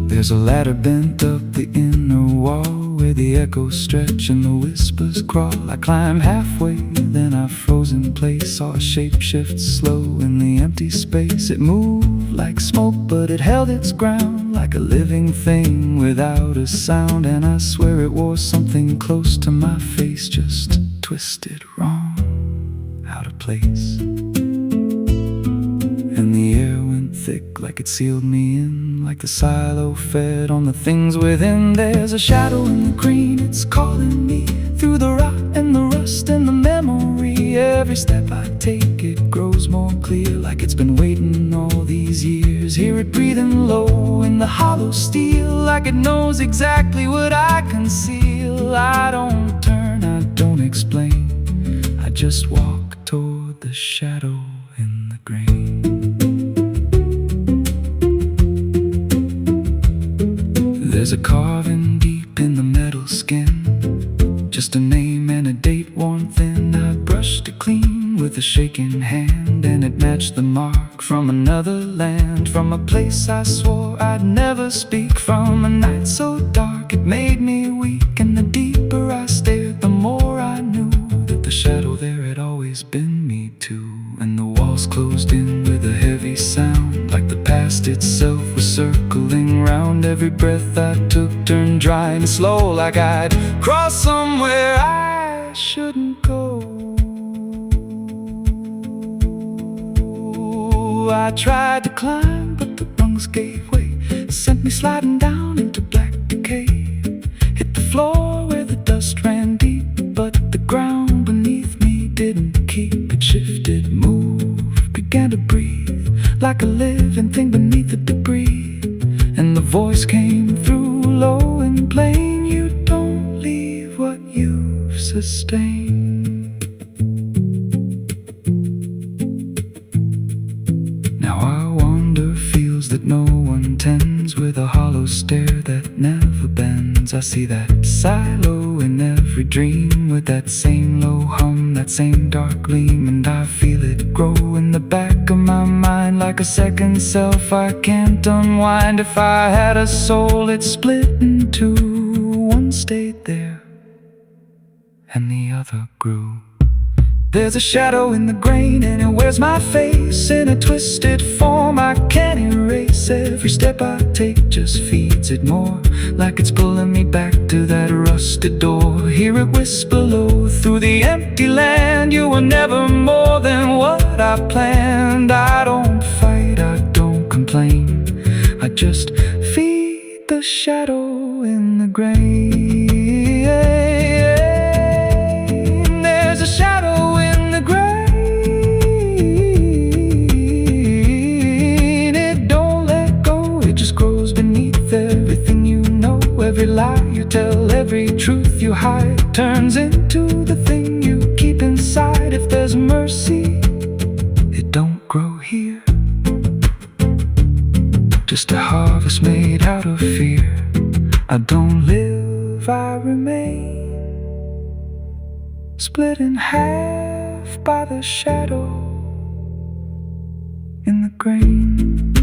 There's a ladder bent up the inner wall, where the echoes stretch and the whispers crawl. I climb halfway, then I froze in place. Saw a shape shift slow in the empty space. It moved like smoke, but it held its ground, like a living thing without a sound. And I swear it wore something close to my face, just twisted wrong, out of place. And the air went thick, like it sealed me in, like the silo fed on the things within. There's a shadow in the green, it's calling me through the rot and the rust and the memory. Every step I take, it grows more clear, like it's been waiting all these years. Hear it breathing low in the hollow steel, like it knows exactly what I conceal. I don't turn, I don't explain, I just walk toward the shadow in the grain. There's a carving deep in the metal skin, just a name and a date worn thin. I brushed it clean with a shaking hand, and it matched the mark from another land, from a place I swore I'd never speak, from a night so dark it made me weak. And the deeper I stared, the more I knew that the shadow there had always been me too. And the walls closed in with a heavy sound, like the past itself was circling round. Every breath I took turned dry and slow, like I'd crossed somewhere I shouldn't go. I tried to climb, but the rungs gave way, sent me sliding down into black decay. Hit the floor where the dust ran deep, but the ground beneath me didn't keep. It shifted, moved, began to breathe, like a living thing beneath the debris. And the voice came through low and plain, you don't leave what you've sustained. Now I wander fields that no one tends, with a hollow stare that never bends. I see that silo in every dream, with that same low hum, that same dark gleam. And I feel it grow in the back of my mind, like a second self I can't unwind. If I had a soul, it split in two. One stayed there and the other grew. There's a shadow in the grain, and it wears my face in a twisted form I can't erase. Every step I take just feeds it more, like it's pulling me back to that rusted door. Hear it whisper low through the empty land, you were never more than what I planned. I don't fight, I don't complain, I just feed the shadow in the grain. There's a shadow in the grain, it don't let every truth you hide turns into the thing you keep inside. If there's mercy, it don't grow here. Just a harvest made out of fear. I don't live, I remain, split in half by the shadow in the grain.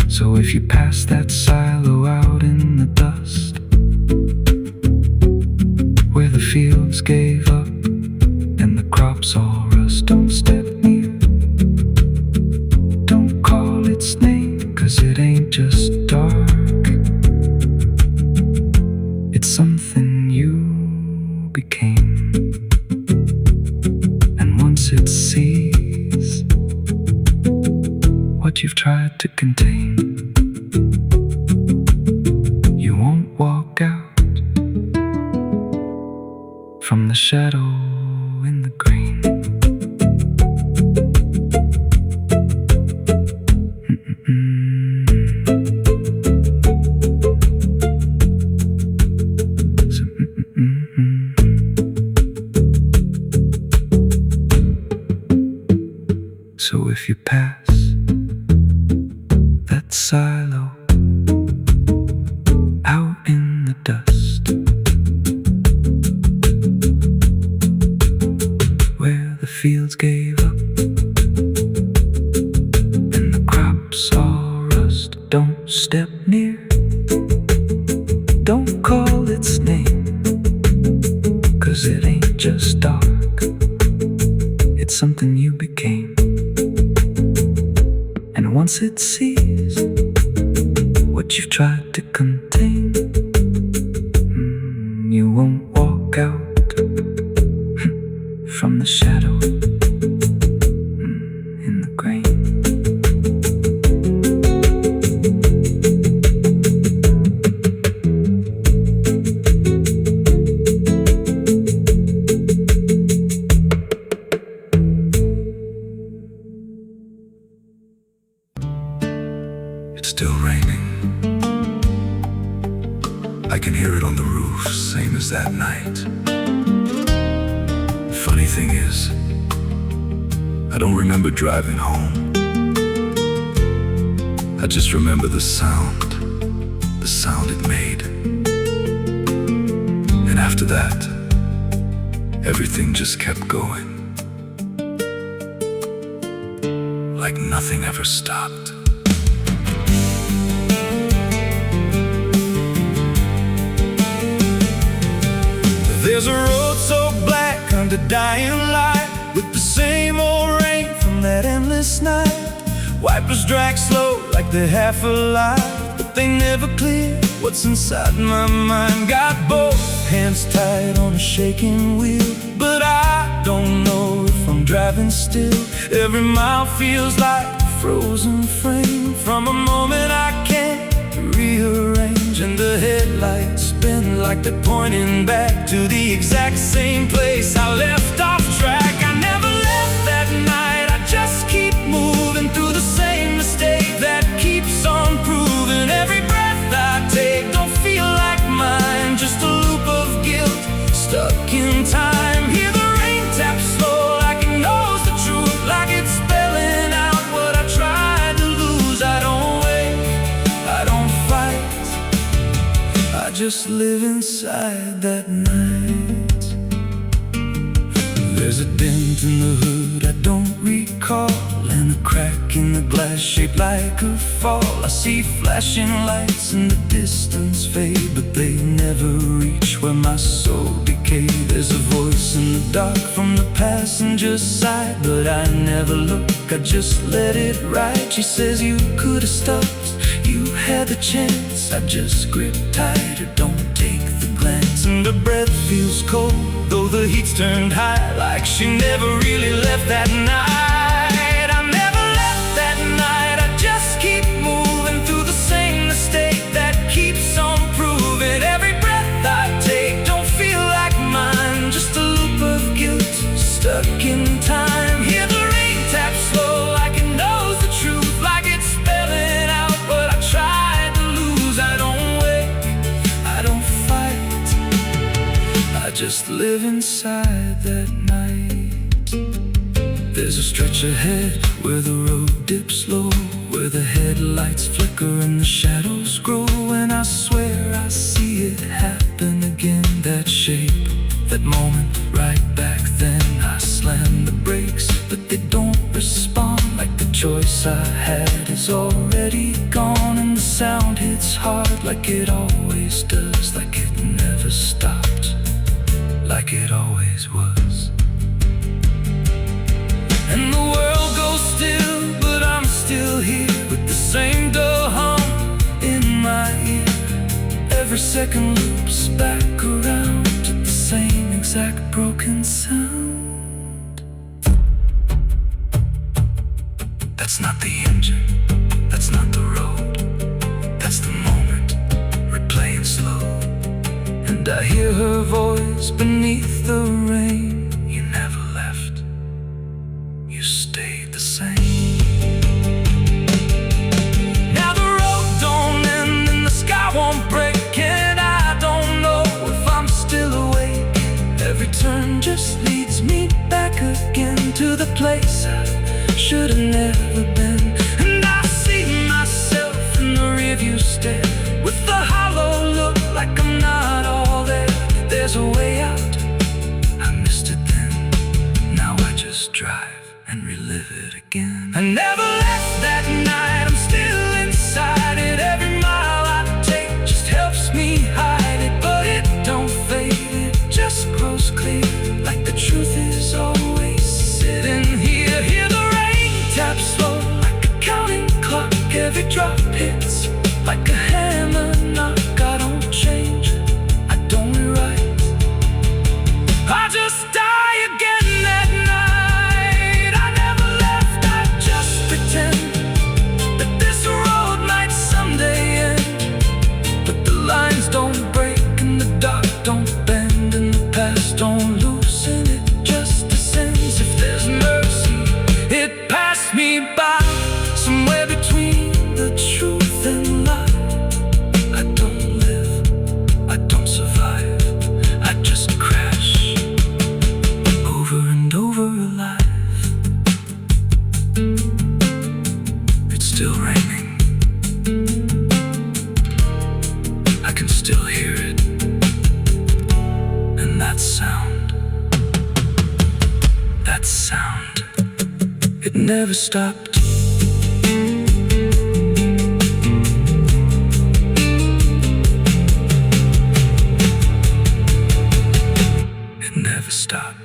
So if you pass that silo out in the dust, where the fields gave up and the crops all rust, don't step near, don't call its name, 'cause it ain't just dark, it's something you became. And once it sees what you've tried to contain, you won't walk out from the shadow in the grain. So if you pass that silo out in the dust, where the fields gave up and the crops all rust, don't step near, don't call its name, 'cause it ain't just dark, it's something you became. And once it sees what you've tried to contain, you won't walk out from the shadow in the grain. It's still raining. I can hear it on the roof, same as that night. Funny thing is, I don't remember driving home. I just remember the sound it made. And after that, everything just kept going, like nothing ever stopped. There's a road so black under dying light, with the same old rain from that endless night. Wipers drag slow like they're half alive, but they never clear what's inside my mind. Got both hands tied on a shaking wheel, but I don't know if I'm driving still. Every mile feels like a frozen frame from a moment I can't rearrange. And the headlights spin like they're pointing back to the exact same place I left off track. I never left that night, I just keep moving through the same mistake that keeps on proving. Every breath I take don't feel like mine, just a loop of guilt stuck in time. Hear the rain tap slow like it knows the truth, like it's spelling out what I tried to lose. I don't wake, I don't fight, I just live inside that night. There's a dent in the hood I don't recall, and a crack in the glass shaped like a fall. I see flashing lights in the distance fade, but they never reach where my soul decayed. There's a voice in the dark from the passenger side, but I never look, I just let it ride. She says you could have stopped, you had the chance. I just grip tighter, don't take the glance. And her breath feels cold, though the heat's turned high, like she never really left that night. I never left that night, I just keep moving through the same mistake that keeps on proving. Every breath I take don't feel like mine, just a loop of guilt stuck in time. Hear the rain tap slow like it knows the truth, like it's spelling out what I tried to lose. I don't wake, I don't fight, just live inside that night. There's a stretch ahead where the road dips low, where the headlights flicker and the shadows grow. And I swear I see it happen again. That shape, that moment, right back then. I slam the brakes, but they don't respond. Like the choice I had is already gone. And the sound hits hard like it always does. Like it never stopped, like it always was. And the world goes still, but I'm still here, with the same dull hum in my ear. Every second loops back around to the same exact broken sound. That's not the engine, that's not the road, that's the moment, replaying slow. And I hear her voice beneath the rain. You never left, you stayed the same. Now the road don't end and the sky won't break, and I don't know if I'm still awake. Every turn just leads me back again to the place I should have never been. And I see myself in the rearview stare, with the hollow look like I'm not all there. There's a way out, I missed it then. Now I just drive and relive it again. I never left that night, I'm still inside it. Every mile I take just helps me hide it, but it don't fade, it just grows clear. Like the truth is always sitting here. Hear the rain tap slow like a counting clock. Every drop hits like a hammer knock. I don't change, I don't rewrite, I just die again that night. I never left, I just pretend that this road might someday end. But the lines don't break and the dark don't bend, and the past don't loosen, it just descends. If there's mercy, it passed me by, somewhere between the truth and lie. I don't live, I don't survive, I just crash over and over alive. It's still raining, I can still hear it, and that sound, it never stopped. It never stopped.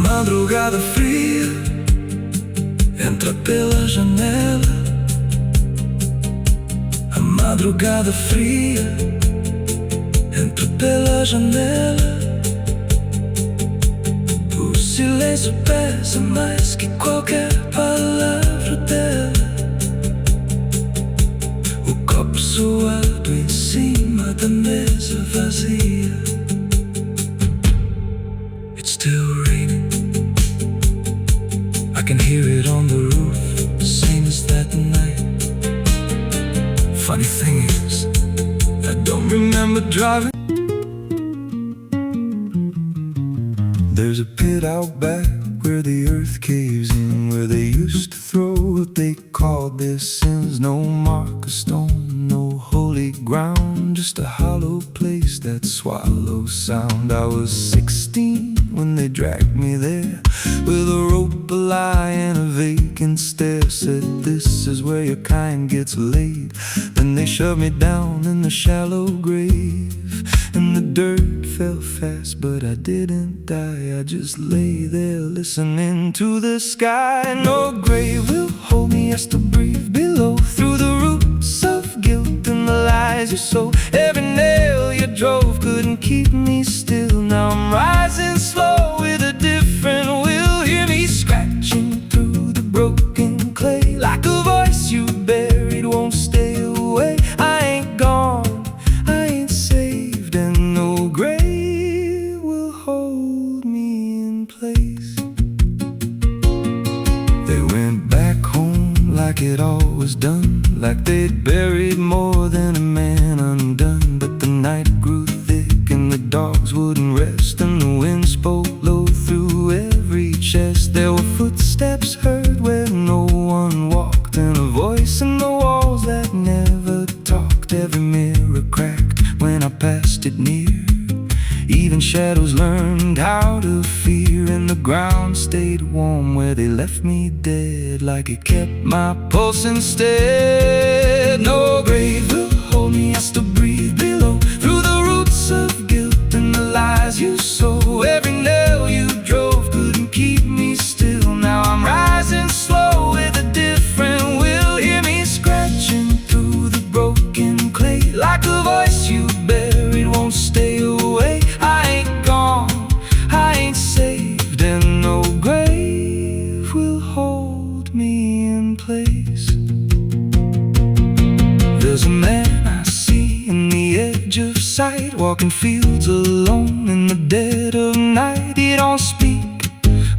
Madrugada fria entra pela janela. A madrugada fria entra pela janela. O silêncio pesa mais que qualquer palavra dela. O copo suado em cima da mesa vazia. It's still raining, I can hear it on the roof, same as that night. Funny thing is, I don't remember driving. There's a pit out back where the earth caves in, where they used to throw what they called their sins. No mark of stone, no holy ground, just a hollow place that swallows sound. I was 16 when they dragged me there, with a rope, a lie, and a vacant stare. Said, this is where your kind gets laid. Then they shoved me down in the shallow grave, and the dirt fell fast, but I didn't die. I just lay there listening to the sky. No grave will hold me, I still breathe below, through the roots of guilt and the lies you sow. Every nail you drove couldn't keep me still. Now I'm rising slow with a different will. Hear me scratching through the broken clay, like a voice you buried won't stay away. I ain't gone, I ain't saved, and no grave will hold me in place. They went back home like it all was done, like they'd buried more than a man undone. But the night grew thick and the dogs wouldn't rest, and the wind spoke low through every chest. There were footsteps heard where no one walked, and a voice in the walls that never talked. Every mirror cracked when I passed it near. Even shadows learned how to fear, and the ground stayed warm where they left me dead, like it kept my pulse instead. No grave will hold me, I still breathe below, through the roots of guilt and the lies you sow. Every nail you drove couldn't keep me still. Now I'm rising slow with a different will. Hear me scratching through the broken clay, like a voice you buried won't stay away. I ain't gone, I ain't saved, and no grave will hold me in place. There's a man I see in the edge of sight, walking fields alone in the dead of night. He don't speak,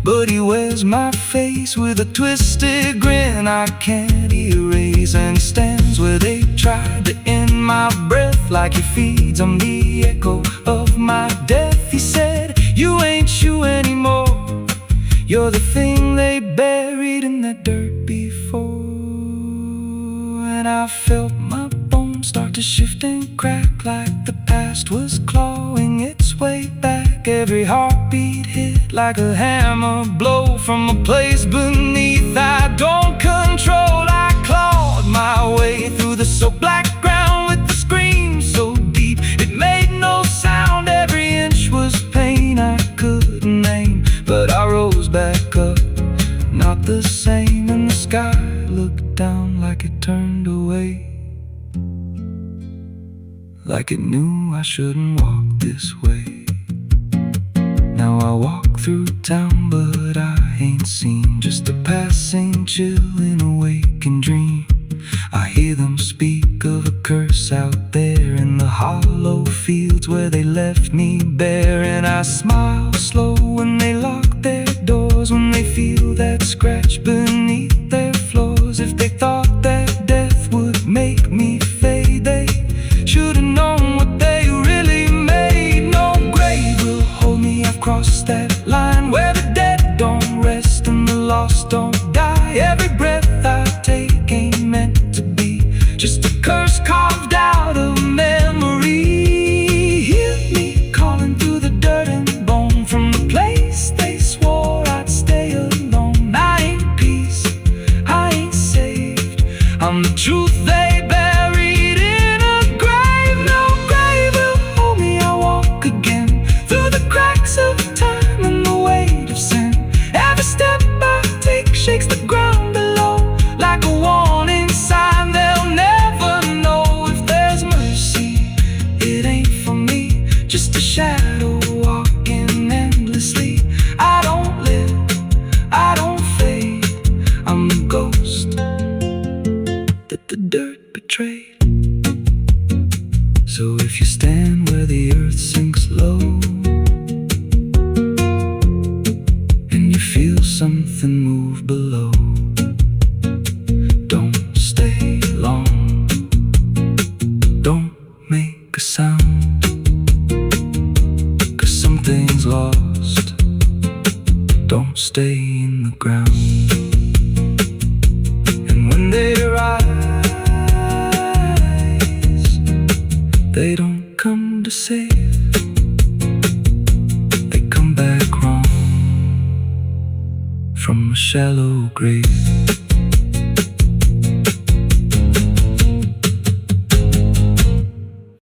but he wears my face with a twisted grin I can't erase. And he stands where they tried to end my breath, like he feeds on the echo of my death. He said, you ain't you anymore, you're the thing they buried in that dirt before. And I felt my bones start to shift and crack, like the past was clawing its way back. Every heartbeat hit like a hammer blow from a place beneath I don't control. I clawed my way through the soap black ground with the scream so deep it made no sound. Every inch was pain I couldn't name, but I rose back up, not the same. And the sky looked down like it turned away, like it knew I shouldn't walk this way. Now I walk through town, but I ain't seen, just a passing chill in a waking dream. I hear them speak of a curse out there in the hollow fields where they left me bare. And I smile slow when they lock their doors, when they feel that scratch beneath their floors. If they thought that death would make me fade, they should've known what they really made. No grave will hold me, I've crossed that line where the dead don't rest and the lost don't die. Every breath I take ain't meant to be, just a curse carved out of memory. Hear me calling through the dirt and bone, from the place they swore I'd stay alone. I ain't peace, I ain't saved, I'm the truth they buried in a grave. No grave will hold me, I walk again through the cracks of time and the weight of sin. Every step I take shakes the ground below, like a warning sign they'll never know if there's mercy. It ain't for me, just a shadow walking endlessly. I don't live, I don't fade, I'm the ghost that the dirt betrayed. So if you stand where the earth sinks low and you feel something move below, don't stay long, don't make a sound, 'cause something's lost. Don't stay in the ground. from a shallow grave.